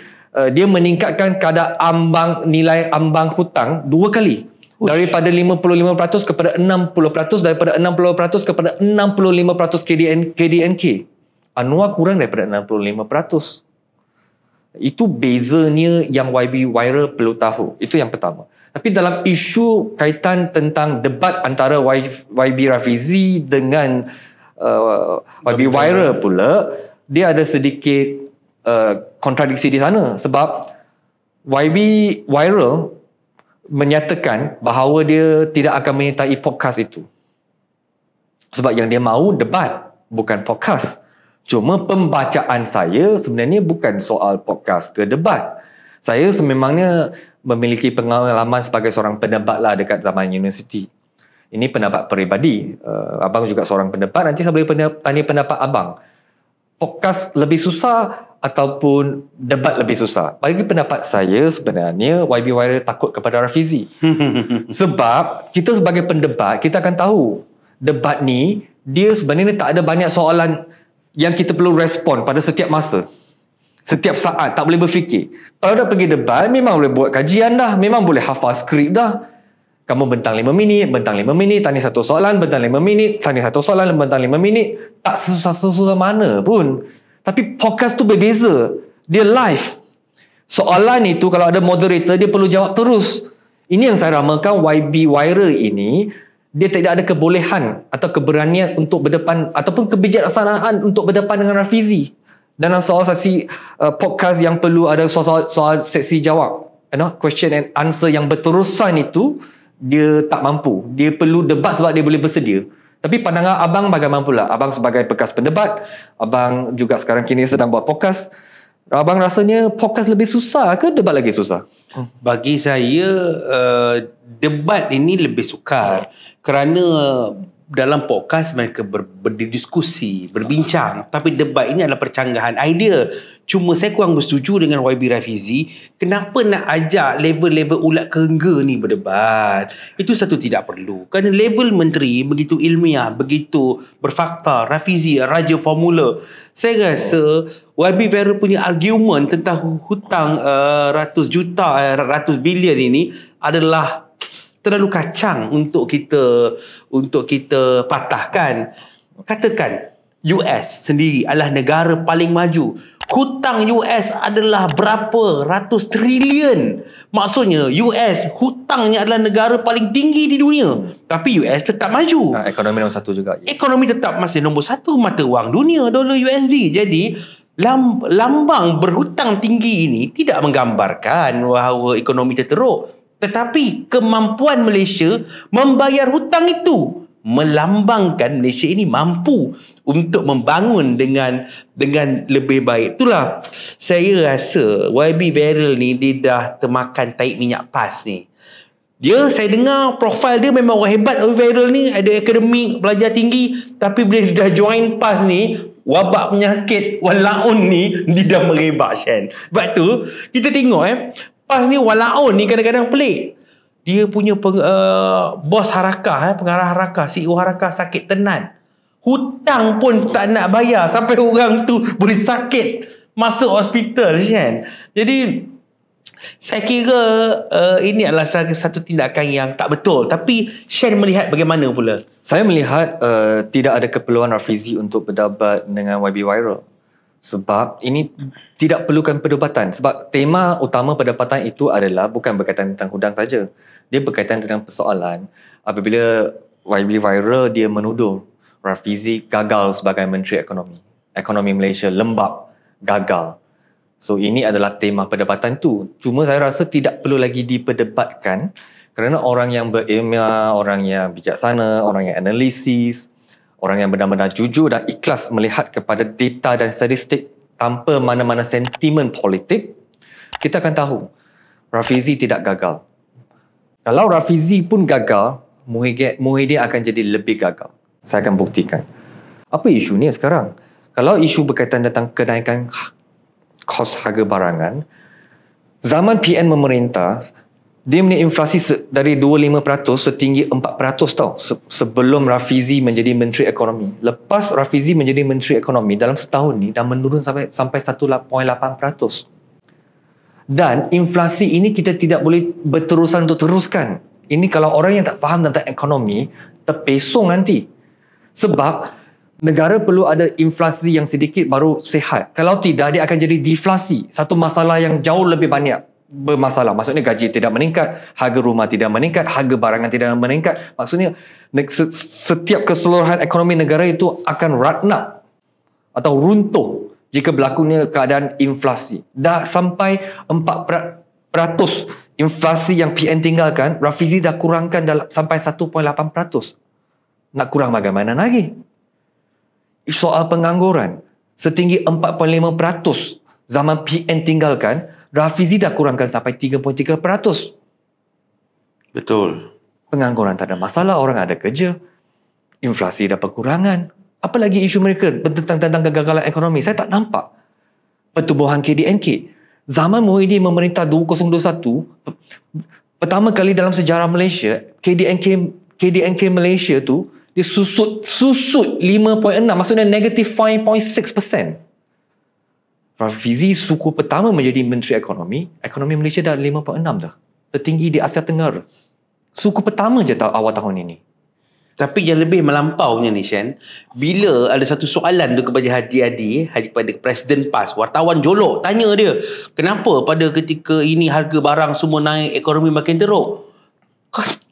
dia meningkatkan kadar nilai ambang hutang 2 kali. Daripada 55% kepada 60%, daripada 60% kepada 65% KDNK. Anwar kurang daripada 65%. Itu bezanya yang YB Viral perlu tahu. Itu yang pertama. Tapi dalam isu kaitan tentang debat antara YB Rafizi dengan YB Viral pula, dia ada sedikit kontradiksi di sana. Sebab YB Viral menyatakan bahawa dia tidak akan menyertai podcast itu. Sebab yang dia mahu debat, bukan podcast. Cuma pembacaan saya sebenarnya bukan soal podcast ke debat. Saya sememangnya memiliki pengalaman sebagai seorang pendebat lah dekat zaman universiti. Ini pendapat peribadi. Abang juga seorang pendebat. Nanti saya boleh tanya pendapat abang. Podcast lebih susah ataupun debat lebih susah? Bagi pendapat saya sebenarnya YB Viral takut kepada Rafizi. Sebab kita sebagai pendebat, kita akan tahu debat ni dia sebenarnya tak ada banyak soalan yang kita perlu respon pada setiap masa, setiap saat. Tak boleh berfikir. Kalau dah pergi debat, memang boleh buat kajian dah, memang boleh hafal skrip dah. Kamu bentang 5 minit, tanya satu soalan, bentang 5 minit, tanya satu soalan, bentang 5 minit. Tak susah-susah mana pun. Tapi podcast tu berbeza. Dia live. Soalan itu kalau ada moderator, dia perlu jawab terus. Ini yang saya ramakan YB Viral ini. Dia tidak ada kebolehan atau keberanian untuk berdepan ataupun kebijaksanaan untuk berdepan dengan Rafizi. Dalam soal sesi podcast yang perlu ada soal sesi jawab, question and answer yang berterusan itu, dia tak mampu. Dia perlu debat sebab dia boleh bersedia. Tapi pandangan abang bagaimana pula? Abang sebagai bekas pendebat, abang juga sekarang kini sedang buat podcast. Abang rasanya podcast lebih susah ke debat lagi susah? Bagi saya debat ini lebih sukar kerana dalam podcast mereka berdiskusi, berbincang, tapi debat ini adalah percanggahan idea. Cuma saya kurang bersetuju dengan YB Rafizi, kenapa nak ajak level-level ulat kerengga ni berdebat? Itu satu tidak perlu. Kerana level menteri begitu ilmiah, begitu berfakta. Rafizi raja formula. Saya rasa YB Viral punya argument tentang hutang ratus bilion ini adalah terlalu kacang untuk kita patahkan. Katakan US sendiri adalah negara paling maju. Hutang US adalah berapa ratus trilion. Maksudnya US hutangnya adalah negara paling tinggi di dunia. Tapi US tetap maju. Ekonomi nombor 1 juga. Ekonomi tetap masih nombor 1 mata wang dunia, dolar USD. Jadi lambang berhutang tinggi ini tidak menggambarkan bahawa ekonomi terteruk. Tetapi kemampuan Malaysia membayar hutang itu melambangkan Malaysia ini mampu untuk membangun dengan lebih baik. Itulah saya rasa YB Viral ni dia dah termakan taik minyak pas ni. Saya dengar profil dia memang orang hebat. YB Viral ni ada akademik, belajar tinggi, tapi bila dia dah join PAS ni, wabak penyakit walaun ni dia dah merebak, Shan. Sebab tu kita tengok PAS ni walaun ni kadang-kadang pelik. Dia punya bos harakah, pengarah harakah, CEO harakah sakit tenan. Hutang pun tak nak bayar sampai orang tu boleh sakit masuk hospital, Shan. Jadi saya kira ini adalah satu tindakan yang tak betul. Tapi Shan melihat bagaimana pula? Saya melihat tidak ada keperluan Rafizi untuk berdebat dengan YB Viral. Sebab ini tidak perlukan perdebatan. Sebab tema utama perdebatan itu adalah bukan berkaitan tentang hutang saja. Dia berkaitan dengan persoalan apabila YB Viral dia menuduh Rafizi gagal sebagai Menteri Ekonomi. Ekonomi Malaysia lembab, gagal. So ini adalah tema perdebatan tu. Cuma saya rasa tidak perlu lagi diperdebatkan kerana orang yang berilmiah, orang yang bijaksana, orang yang analisis, orang yang benar-benar jujur dan ikhlas melihat kepada data dan statistik tanpa mana-mana sentimen politik, kita akan tahu Rafizi tidak gagal. Kalau Rafizi pun gagal, Muhyiddin akan jadi lebih gagal. Saya akan buktikan. Apa isu ni sekarang? Kalau isu berkaitan tentang kenaikan kos harga barangan, zaman PN memerintah, dia punya inflasi dari 25% setinggi 4% tau sebelum Rafizi menjadi Menteri Ekonomi. Lepas Rafizi menjadi Menteri Ekonomi dalam setahun ni dah menurun sampai 1.8%. Dan inflasi ini kita tidak boleh berterusan untuk teruskan. Ini kalau orang yang tak faham tentang ekonomi terpesong nanti. Sebab negara perlu ada inflasi yang sedikit baru sihat. Kalau tidak, dia akan jadi deflasi. Satu masalah yang jauh lebih banyak bermasalah. Maksudnya gaji tidak meningkat, harga rumah tidak meningkat, harga barangan tidak meningkat. Maksudnya setiap keseluruhan ekonomi negara itu akan ratnap atau runtuh jika berlakunya keadaan inflasi. Dah sampai 4% inflasi yang PN tinggalkan, Rafizi dah kurangkan sampai 1.8%. Nak kurang bagaimana lagi? Soal pengangguran setinggi 4.5% zaman PN tinggalkan, Rafizi dah kurangkan sampai 3.3%. Betul. Pengangguran tak ada masalah, orang ada kerja. Inflasi dah perkurangan. Apa lagi isu mereka tentang kegagalan ekonomi? Saya tak nampak. Pertumbuhan KDNK. Zaman Muhyiddin memerintah 2021, pertama kali dalam sejarah Malaysia, KDNK Malaysia tu dia susut 5.6, maksudnya negatif 5.6%. Rafizi suku pertama menjadi Menteri Ekonomi, ekonomi Malaysia dah 5.6 dah. Tertinggi di Asia Tenggara. Suku pertama je awal tahun ini. Tapi yang lebih melampaunya ni, Shan, bila ada satu soalan tu kepada kepada Presiden PAS, wartawan jolok tanya dia, kenapa pada ketika ini harga barang semua naik, ekonomi makin teruk?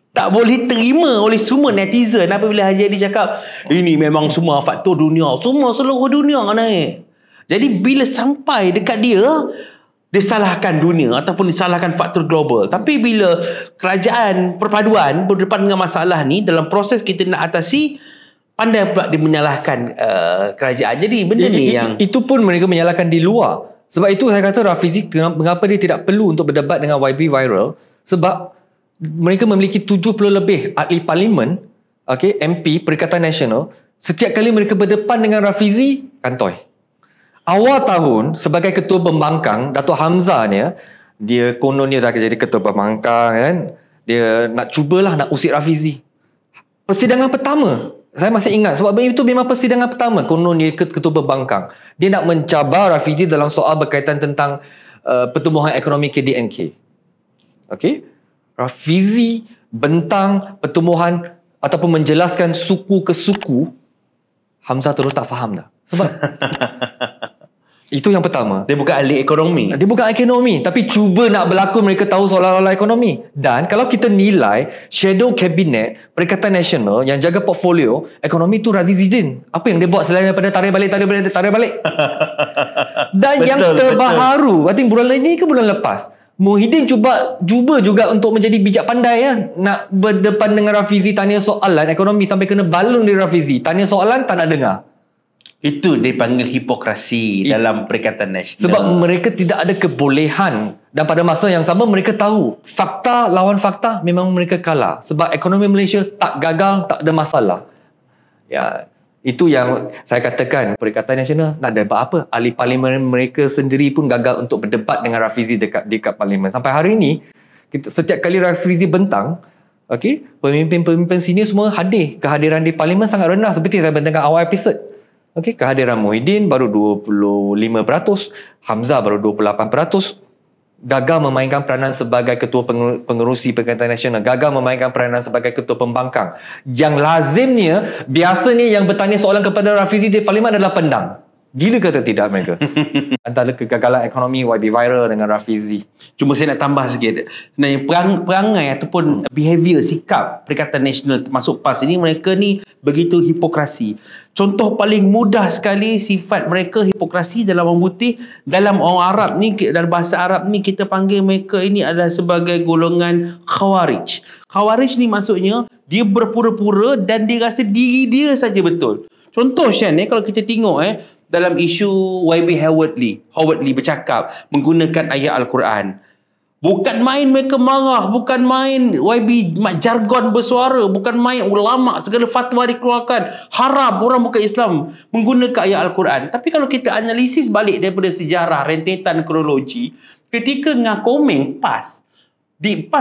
Tak boleh terima oleh semua netizen apabila Haji Adi cakap, ini memang semua faktor dunia, semua seluruh dunia naik. Jadi bila sampai dekat dia, disalahkan dunia ataupun disalahkan faktor global. Tapi bila kerajaan perpaduan berdepan dengan masalah ni, dalam proses kita nak atasi, pandai pula dia menyalahkan kerajaan. Jadi benda ni yang itu pun mereka menyalahkan di luar. Sebab itu saya kata Rafizi, mengapa dia tidak perlu untuk berdebat dengan YB Viral, sebab mereka memiliki 70 lebih ahli parlimen, MP Perikatan Nasional. Setiap kali mereka berdepan dengan Rafizi, kantoi. Awal tahun, sebagai ketua pembangkang, Dato' Hamzah ni, dia konon dia dah jadi ketua pembangkang kan. Dia nak cubalah nak usik Rafizi. Persidangan pertama, saya masih ingat, sebab itu memang persidangan pertama, konon dia ketua pembangkang. Dia nak mencabar Rafizi dalam soal berkaitan tentang pertumbuhan ekonomi KDNK. Okey? Rafizi bentang pertumbuhan ataupun menjelaskan suku ke suku. Hamzah terus tak faham dah. Sebab itu yang pertama. Dia bukan ahli ekonomi. Dia bukan ekonomi, tapi cuba nak berlakon mereka tahu soalan-soalan ekonomi. Dan kalau kita nilai shadow cabinet Perikatan Nasional yang jaga portfolio ekonomi tu Razi Zidin, apa yang dia buat selain daripada tarik balik? Dan betul, yang terbaru, I think bulan ini ke bulan lepas, Muhyiddin cuba juga untuk menjadi bijak pandai ya, nak berdepan dengan Rafizi, tanya soalan ekonomi sampai kena balun dari Rafizi. Tanya soalan tak nak dengar. Itu dipanggil hipokrasi dalam Perikatan Nasional. Sebab mereka tidak ada kebolehan, dan pada masa yang sama mereka tahu fakta lawan fakta, memang mereka kalah. Sebab ekonomi Malaysia tak gagal, tak ada masalah. Ya, itu yang saya katakan Perikatan Nasional nak debat apa? Ahli parlimen mereka sendiri pun gagal untuk berdebat dengan Rafizi dekat parlimen. Sampai hari ini, setiap kali Rafizi bentang, pemimpin-pemimpin senior semua hadir. Kehadiran di parlimen sangat rendah, seperti saya bentangkan awal episod. Kehadiran Muhyiddin baru 25%, Hamzah baru 28%. Gagal memainkan peranan sebagai ketua pengerusi Perikatan Nasional, gagal memainkan peranan sebagai ketua pembangkang. Yang lazimnya, biasanya yang bertanya soalan kepada Rafizi di parlimen adalah pendang. Gila kata tidak mereka? Antara kegagalan ekonomi YB Viral dengan Rafizi. Cuma saya nak tambah sikit. Sebenarnya perangai ataupun behavior, sikap Perikatan Nasional termasuk PAS ini, mereka ni begitu hipokrasi. Contoh paling mudah sekali sifat mereka hipokrasi dalam orang putih. Dalam orang Arab ni, dalam bahasa Arab ni, kita panggil mereka ini adalah sebagai golongan Khawarij. Khawarij ni maksudnya dia berpura-pura dan dia rasa diri dia saja betul. Contoh Shan, kalau kita tengok dalam isu YB Howard Lee bercakap menggunakan ayat Al-Quran. Bukan main mereka marah, bukan main YB jargon bersuara, bukan main ulama segala fatwa dikeluarkan, haram orang bukan Islam menggunakan ayat Al-Quran. Tapi kalau kita analisis balik daripada sejarah, rentetan kronologi, ketika Ngakomeng PAS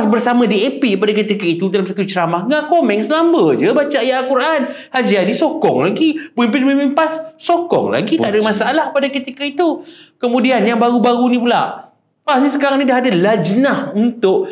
bersama DAP pada ketika itu dalam satu ceramah, Ngakomeng selamba je baca ayat Al-Quran. Haji Adi sokong lagi, pemimpin-pemimpin PAS sokong lagi, tak ada masalah pada ketika itu. Kemudian yang baru-baru ni pula, PAS ni sekarang ni dah ada lajnah untuk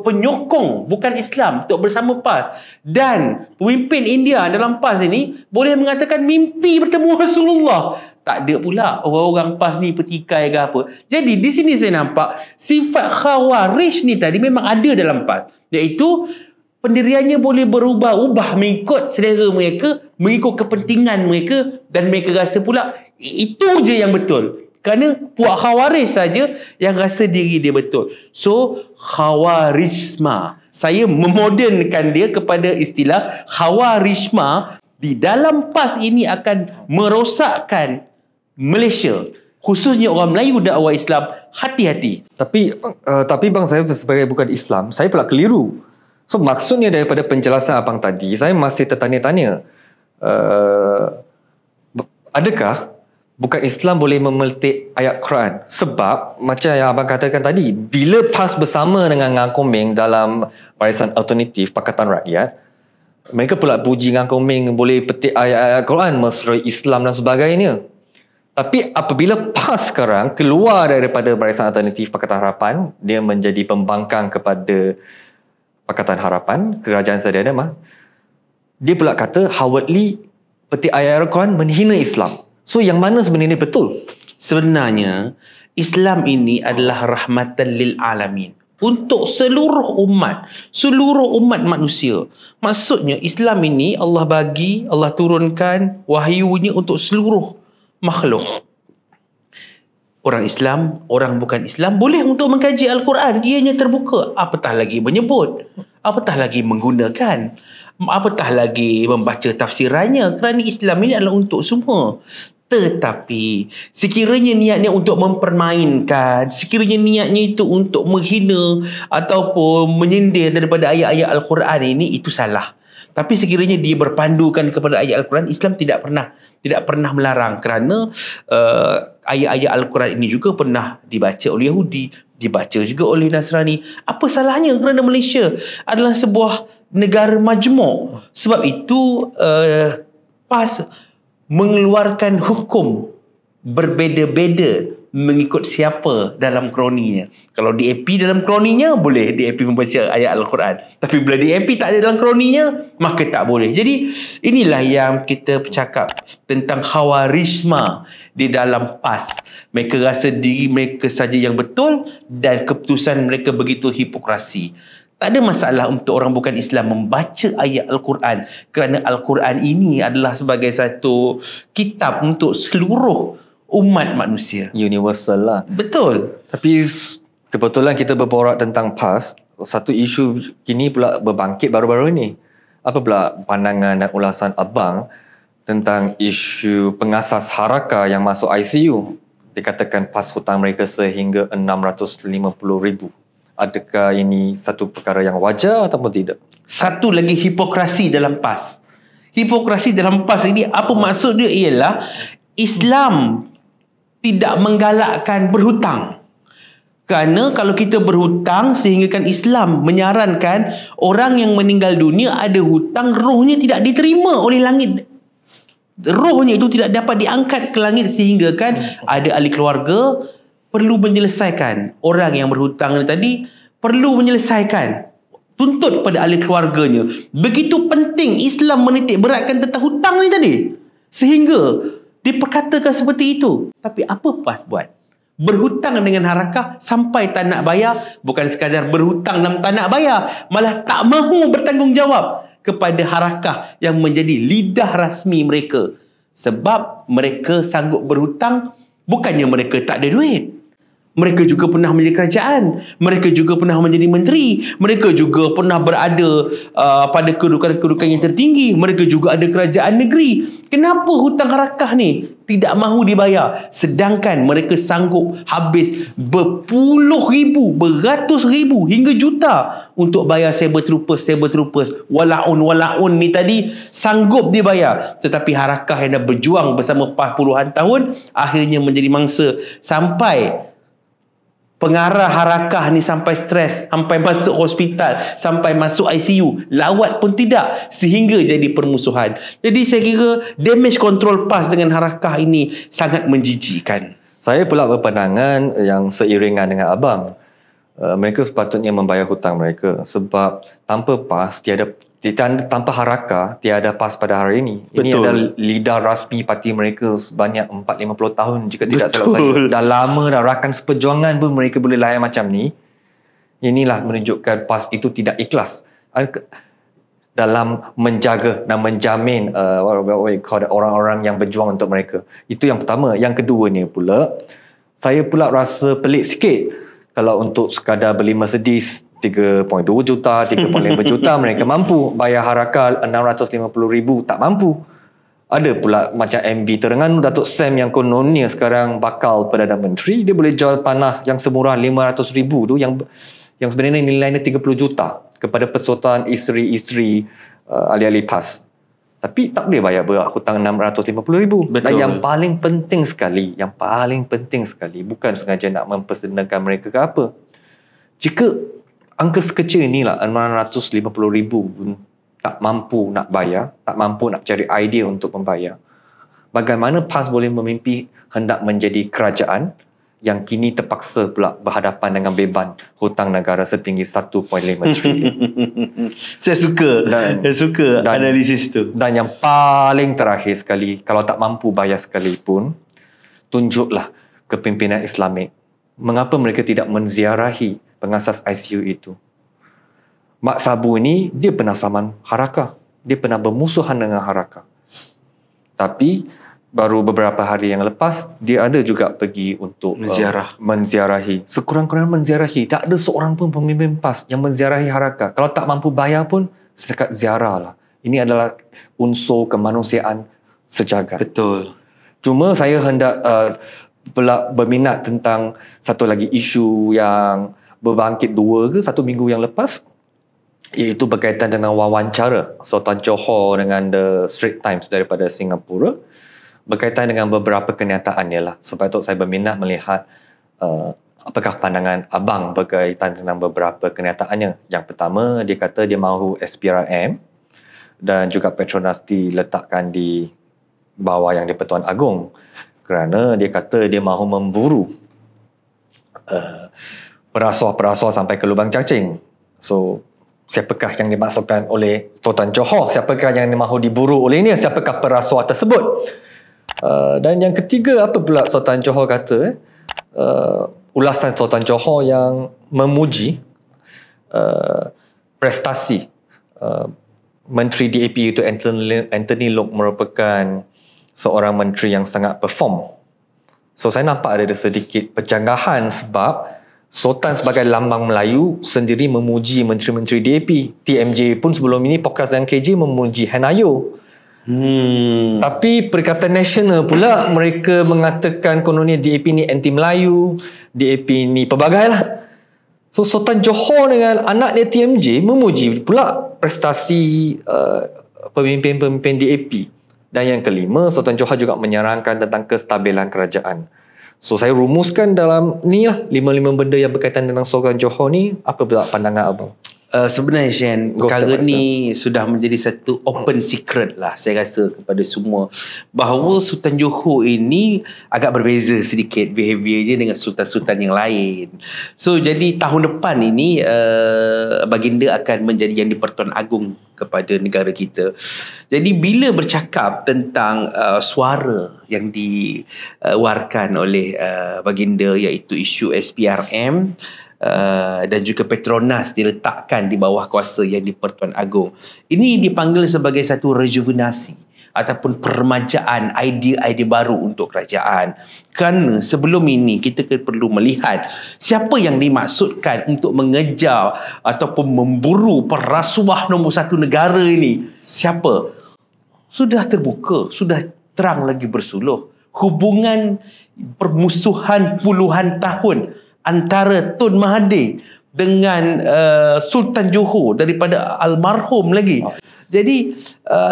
penyokong bukan Islam, untuk bersama PAS. Dan pemimpin India dalam PAS ini boleh mengatakan mimpi bertemu Rasulullah. Tak ada pula orang-orang PAS ni petikai ke apa. Jadi di sini saya nampak sifat Khawarij ni tadi memang ada dalam PAS. Iaitu pendiriannya boleh berubah-ubah mengikut selera mereka, mengikut kepentingan mereka, dan mereka rasa pula itu je yang betul. Kerana puak Khawarij saja yang rasa diri dia betul. So Khawarijma, saya memodernkan dia kepada istilah Khawarijma. Di dalam PAS ini akan merosakkan Malaysia, khususnya orang Melayu dan orang Islam. Hati-hati. Tapi bang, saya sebagai bukan Islam, saya pula keliru. So maksudnya daripada penjelasan abang tadi, saya masih tertanya-tanya, adakah bukan Islam boleh memeltik ayat Quran? Sebab macam yang abang katakan tadi, bila PAS bersama dengan Ngakomeng dalam Barisan Alternatif Pakatan Rakyat, mereka pula puji Ngakomeng boleh petik ayat-ayat Quran, mesra Islam dan sebagainya. Tapi apabila PAS sekarang keluar daripada Barisan Alternatif Pakatan Harapan, dia menjadi pembangkang kepada Pakatan Harapan, Kerajaan Sediana Mah, dia pula kata Howard Lee petik ayat Al-Quran menghina Islam. So yang mana sebenarnya betul? Sebenarnya Islam ini adalah rahmatan lil alamin, untuk seluruh umat manusia. Maksudnya Islam ini Allah turunkan wahyunya untuk seluruh makhluk. orang Islam, orang bukan Islam boleh untuk mengkaji Al-Quran. Ianya terbuka. Apatah lagi menyebut, apatah lagi menggunakan, apatah lagi membaca tafsirannya, kerana Islam ini adalah untuk semua. Tetapi sekiranya niatnya untuk mempermainkan, sekiranya niatnya itu untuk menghina ataupun menyindir daripada ayat-ayat Al-Quran ini, itu salah. Tapi sekiranya dia berpandukan kepada ayat Al-Quran, Islam tidak pernah melarang, kerana ayat-ayat Al-Quran ini juga pernah dibaca oleh Yahudi, dibaca juga oleh Nasrani. Apa salahnya, kerana Malaysia adalah sebuah negara majmuk. Sebab itu PAS mengeluarkan hukum berbeza-beza mengikut siapa dalam kroninya. Kalau DAP dalam kroninya, boleh DAP membaca ayat Al-Quran. Tapi bila DAP tak ada dalam kroninya, maka tak boleh. Jadi inilah yang kita bercakap tentang khawarisma di dalam PAS. Mereka rasa diri mereka saja yang betul dan keputusan mereka begitu hipokrasi. Tak ada masalah untuk orang bukan Islam membaca ayat Al-Quran, kerana Al-Quran ini adalah sebagai satu kitab untuk seluruh umat manusia. Universal lah. Betul. Tapi kebetulan kita berborak tentang PAS, satu isu kini pula berbangkit baru-baru ini. Apa pula pandangan dan ulasan abang tentang isu pengasas Harakah yang masuk ICU? Dikatakan PAS hutang mereka sehingga 650,000. Adakah ini satu perkara yang wajar ataupun tidak? Satu lagi hipokrasi dalam PAS. Hipokrasi dalam PAS ini, apa maksud dia ialah Islam tidak menggalakkan berhutang. Kerana kalau kita berhutang, sehinggakan Islam menyarankan orang yang meninggal dunia ada hutang, rohnya tidak diterima oleh langit. Rohnya itu tidak dapat diangkat ke langit, sehinggakan ada ahli keluarga perlu menyelesaikan. Orang yang berhutang tadi perlu menyelesaikan, tuntut pada ahli keluarganya. Begitu penting Islam menitik beratkan tentang hutang ni tadi, sehingga diperkatakan seperti itu. Tapi apa PAS buat? Berhutang dengan Harakah sampai tak nak bayar. Bukan sekadar berhutang dan tak nak bayar, malah tak mahu bertanggungjawab kepada Harakah yang menjadi lidah rasmi mereka. Sebab mereka sanggup berhutang, bukannya mereka tak ada duit. Mereka juga pernah menjadi kerajaan. Mereka juga pernah menjadi menteri. Mereka juga pernah berada pada kedudukan-kedudukan yang tertinggi. Mereka juga ada kerajaan negeri. Kenapa hutang Harakah ni tidak mahu dibayar? Sedangkan mereka sanggup habis berpuluh ribu, beratus ribu hingga juta untuk bayar saber troopers. Walaun ni tadi sanggup dibayar. Tetapi Harakah yang dah berjuang bersama puluhan tahun, akhirnya menjadi mangsa, sampai pengarah Harakah ni sampai stres, sampai masuk hospital, sampai masuk ICU, lawat pun tidak, sehingga jadi permusuhan. Jadi saya kira damage control PAS dengan Harakah ini sangat menjijikkan. Saya pula berpandangan yang seiringan dengan abang. Mereka sepatutnya membayar hutang mereka, sebab tanpa PAS tanpa Harakah tiada PAS pada hari ini. Ini adalah lidah rasmi parti mereka sebanyak 4-50 tahun jika tidak salah saya. Dah lama dah, rakan seperjuangan pun mereka boleh layan macam ni. Inilah menunjukkan PAS itu tidak ikhlas dalam menjaga dan menjamin orang-orang yang berjuang untuk mereka. Itu yang pertama. Yang kedua ni pula, saya pula rasa pelik sikit kalau untuk sekadar beli Mercedes 3.2 juta, 3.5 juta mereka mampu. Bayar Harakah 650,000 tak mampu. Ada pula macam MB Terengganu, Datuk Sam yang kononnya sekarang bakal Perdana Menteri, dia boleh jual tanah yang semurah 500,000 tu, yang sebenarnya nilainya 30 juta kepada persaudaraan isteri-isteri ahli-ahli PAS. Tapi tak boleh bayar hutang 650,000. Dan yang paling penting sekali, bukan sengaja nak mempersenangkan mereka ke apa. Jika angka sekecil inilah 650,000 tak mampu nak bayar, tak mampu nak cari idea untuk membayar, bagaimana PAS boleh memimpi hendak menjadi kerajaan yang kini terpaksa pula berhadapan dengan beban hutang negara setinggi 1.5 trilion. Saya suka analisis tu. Dan yang paling terakhir sekali, kalau tak mampu bayar sekalipun, tunjuklah kepimpinan Islamik mengapa mereka tidak menziarahi pengasas ICU itu. Mak Sabu ni, dia pernah saman Harakah. Dia pernah bermusuhan dengan Harakah. Tapi baru beberapa hari yang lepas, dia ada juga pergi untuk menziarahi. Sekurang-kurangnya menziarahi. Tak ada seorang pun pemimpin PAS yang menziarahi Harakah. Kalau tak mampu bayar pun, setakat ziarah lah. Ini adalah unsur kemanusiaan sejagat. Betul. Cuma saya hendak berminat tentang satu lagi isu yang berbangkit 1 minggu yang lepas, iaitu berkaitan dengan wawancara Sultan Johor dengan The Straits Times daripada Singapura, berkaitan dengan beberapa kenyataannya lah. Sebab itu saya berminat melihat apakah pandangan abang berkaitan dengan beberapa kenyataannya. Yang pertama, dia kata dia mahu SPRM dan juga Petronas diletakkan di bawah Yang di-Pertuan Agong, kerana dia kata dia mahu memburu perasuah-perasuah sampai ke lubang cacing. So, siapakah yang dimaksudkan oleh Sultan Johor? Siapakah yang mahu diburu olehnya? Siapakah perasuah tersebut? Dan yang ketiga, apa pula Sultan Johor kata? Ulasan Sultan Johor yang memuji prestasi Menteri DAP itu Anthony Loke merupakan seorang menteri yang sangat perform. So saya nampak ada sedikit percanggahan sebab Sultan sebagai lambang Melayu sendiri memuji menteri-menteri DAP. TMJ pun sebelum ini Pokras dan KJ memuji Hanayo. Tapi Perikatan Nasional pula mereka mengatakan kononnya DAP ni anti Melayu, DAP ni pelbagai lah. So Sultan Johor dengan anak dia TMJ memuji pula prestasi pemimpin-pemimpin DAP. Dan yang kelima, Sultan Johor juga menyerangkan tentang kestabilan kerajaan. So saya rumuskan dalam ni lah 5 benda yang berkaitan dengan Sultan Johor ni. Apa pula pandangan abang? Sebenarnya Shen, perkara ni sudah menjadi satu open secret lah saya rasa kepada semua, bahawa Sultan Johor ini agak berbeza sedikit behaviour dia dengan sultan-sultan yang lain. So jadi tahun depan ini baginda akan menjadi Yang di-Pertuan Agong kepada negara kita. Jadi bila bercakap tentang suara yang diwarkan oleh baginda, iaitu isu SPRM dan juga Petronas diletakkan di bawah kuasa Yang di-Pertuan Agong, ini dipanggil sebagai satu rejuvenasi ataupun permajaan idea-idea baru untuk kerajaan. Kerana sebelum ini kita perlu melihat siapa yang dimaksudkan untuk mengejar ataupun memburu perasuah nombor 1 negara ini. Siapa? Sudah terbuka, sudah terang lagi bersuluh. Hubungan permusuhan puluhan tahun antara Tun Mahathir dengan Sultan Johor daripada almarhum lagi. Jadi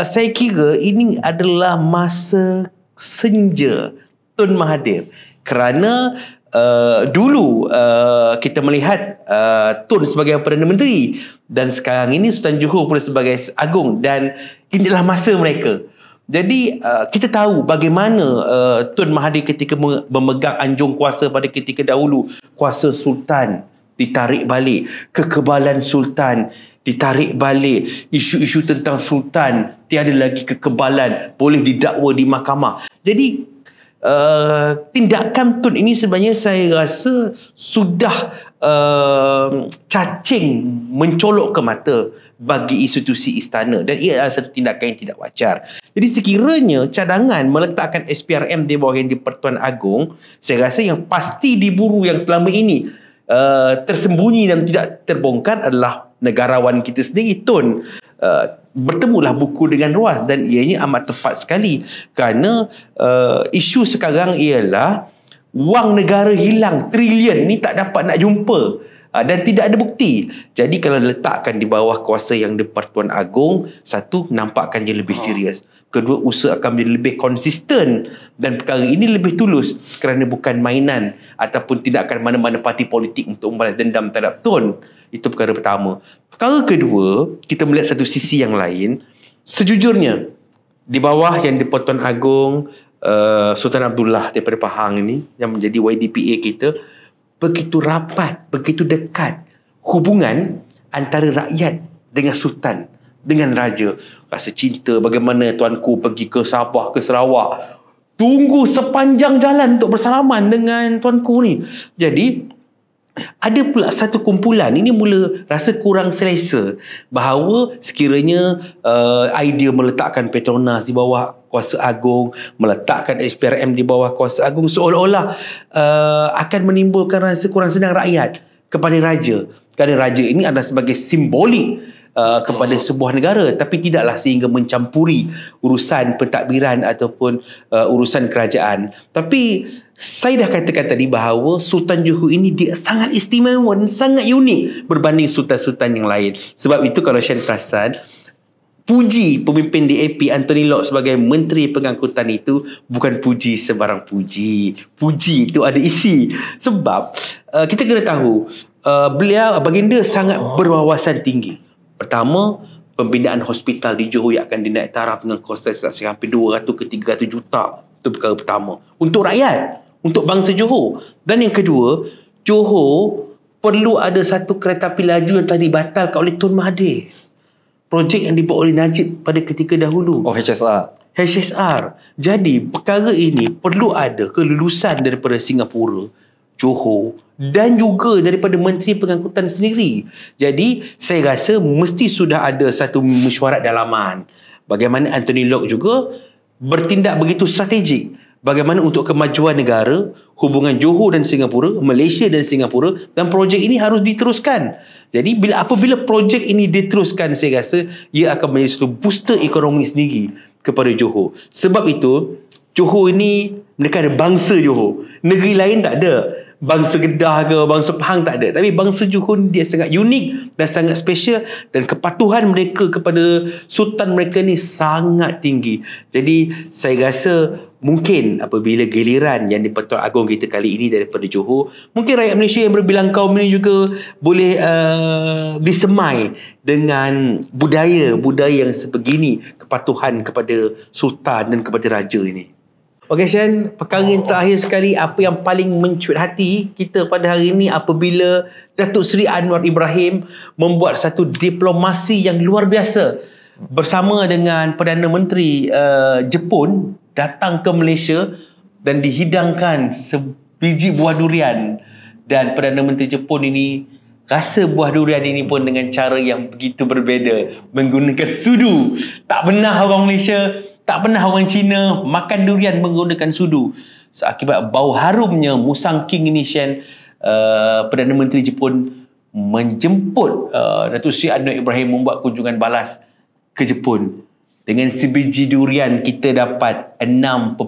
saya kira ini adalah masa senja Tun Mahathir, kerana dulu kita melihat Tun sebagai Perdana Menteri dan sekarang ini Sultan Johor pula sebagai Agong, dan inilah masa mereka. Jadi kita tahu bagaimana Tun Mahathir ketika memegang anjung kuasa pada ketika dahulu, kuasa Sultan ditarik balik, kekebalan Sultan ditarik balik, isu-isu tentang Sultan tiada lagi kekebalan, boleh didakwa di mahkamah. Jadi tindakan Tun ini sebenarnya saya rasa sudah cacing mencolok ke mata bagi institusi istana, dan ia adalah satu tindakan yang tidak wajar. Jadi sekiranya cadangan meletakkan SPRM di bawah Yang di-Pertuan Agong, saya rasa yang pasti diburu yang selama ini tersembunyi dan tidak terbongkar adalah negarawan kita sendiri, Tun. Bertemulah buku dengan ruas, dan ianya amat tepat sekali, kerana isu sekarang ialah wang negara hilang trilion ni tak dapat nak jumpa dan tidak ada bukti. Jadi kalau letakkan di bawah kuasa Yang di-Pertuan Agong, satu, nampakkan dia lebih serius. Kedua, usaha akan menjadi lebih konsisten, dan perkara ini lebih tulus kerana bukan mainan ataupun tindakan mana-mana parti politik untuk membalas dendam terhadap Tun. Itu perkara pertama. Perkara kedua, kita melihat satu sisi yang lain. Sejujurnya, di bawah Yang di-Pertuan Agong, Sultan Abdullah daripada Pahang ini yang menjadi YDPA kita, begitu rapat, begitu dekat hubungan antara rakyat dengan Sultan, dengan Raja. Rasa cinta, bagaimana tuanku pergi ke Sabah, ke Sarawak, tunggu sepanjang jalan untuk bersalaman dengan tuanku ni. Jadi Ada pula satu kumpulan ini mula rasa kurang selesa bahawa sekiranya idea meletakkan Petronas di bawah kuasa agung, meletakkan SPRM di bawah kuasa agung seolah-olah akan menimbulkan rasa kurang senang rakyat kepada raja. Kerana raja ini adalah sebagai simbolik kepada sebuah negara, tapi tidaklah sehingga mencampuri urusan pentadbiran ataupun urusan kerajaan. Tapi saya dah katakan tadi bahawa Sultan Johor ini dia sangat istimewa dan sangat unik berbanding sultan-sultan yang lain. Sebab itu kalau Shan perasan, puji pemimpin DAP Anthony Locke sebagai Menteri Pengangkutan itu bukan puji sebarang puji. Puji itu ada isi. Sebab kita kena tahu baginda sangat berwawasan tinggi. Pertama, pembinaan hospital di Johor yang akan dinaik taraf dengan kos hampir 200 ke 300 juta. Itu perkara pertama. Untuk rakyat, untuk bangsa Johor. Dan yang kedua, Johor perlu ada satu kereta api laju yang telah dibatalkan oleh Tun Mahathir. Projek yang dibuat oleh Najib pada ketika dahulu. Oh, HSR. Jadi, perkara ini perlu ada kelulusan daripada Singapura, Johor dan juga daripada Menteri Pengangkutan sendiri. Jadi saya rasa mesti sudah ada satu mesyuarat dalaman. Bagaimana Anthony Locke juga bertindak begitu strategik. Bagaimana untuk kemajuan negara, hubungan Johor dan Singapura, Malaysia dan Singapura, dan projek ini harus diteruskan. Jadi apabila projek ini diteruskan, saya rasa ia akan menjadi satu booster ekonomi sendiri kepada Johor. Sebab itu Johor ini mereka ada bangsa Johor. Negeri lain tak ada. Bangsa Kedah ke, bangsa Pahang tak ada. Tapi bangsa Johor dia sangat unik dan sangat special, dan kepatuhan mereka kepada sultan mereka ni sangat tinggi. Jadi saya rasa mungkin apabila giliran yang di-Pertuan Agong kita kali ini daripada Johor, mungkin rakyat Malaysia yang berbilang kaum ini juga boleh disemai dengan budaya yang sebegini, kepatuhan kepada sultan dan kepada raja ini. Okey Shan, perkara yang terakhir sekali, apa yang paling mencuit hati kita pada hari ini apabila Datuk Seri Anwar Ibrahim membuat satu diplomasi yang luar biasa bersama dengan Perdana Menteri Jepun datang ke Malaysia dan dihidangkan sebiji buah durian, dan Perdana Menteri Jepun ini rasa buah durian ini pun dengan cara yang begitu berbeza, menggunakan sudu. Tak pernah orang Malaysia, tak pernah orang Cina makan durian menggunakan sudu. Akibat bau harumnya Musang King ini, Shan, Perdana Menteri Jepun menjemput Datuk Seri Anwar Ibrahim membuat kunjungan balas ke Jepun. Dengan sebiji durian kita dapat 6.56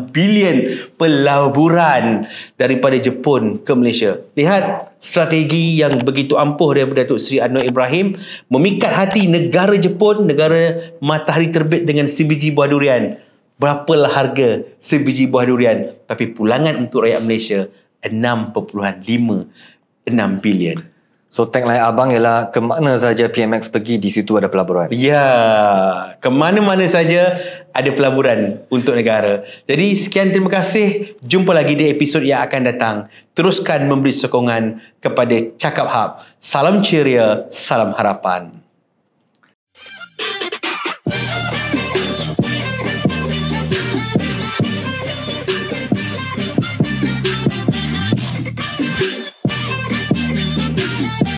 bilion pelaburan daripada Jepun ke Malaysia. Lihat strategi yang begitu ampuh daripada Datuk Seri Anwar Ibrahim memikat hati negara Jepun, negara matahari terbit, dengan sebiji buah durian. Berapalah harga sebiji buah durian? Tapi pulangan untuk rakyat Malaysia 6.56 bilion. So tagline abang ialah ke mana saja PMX pergi, di situ ada pelaburan. Ya, ke mana-mana saja ada pelaburan untuk negara. Jadi sekian, terima kasih. Jumpa lagi di episod yang akan datang. Teruskan memberi sokongan kepada Cakap Hub. Salam ceria, salam harapan.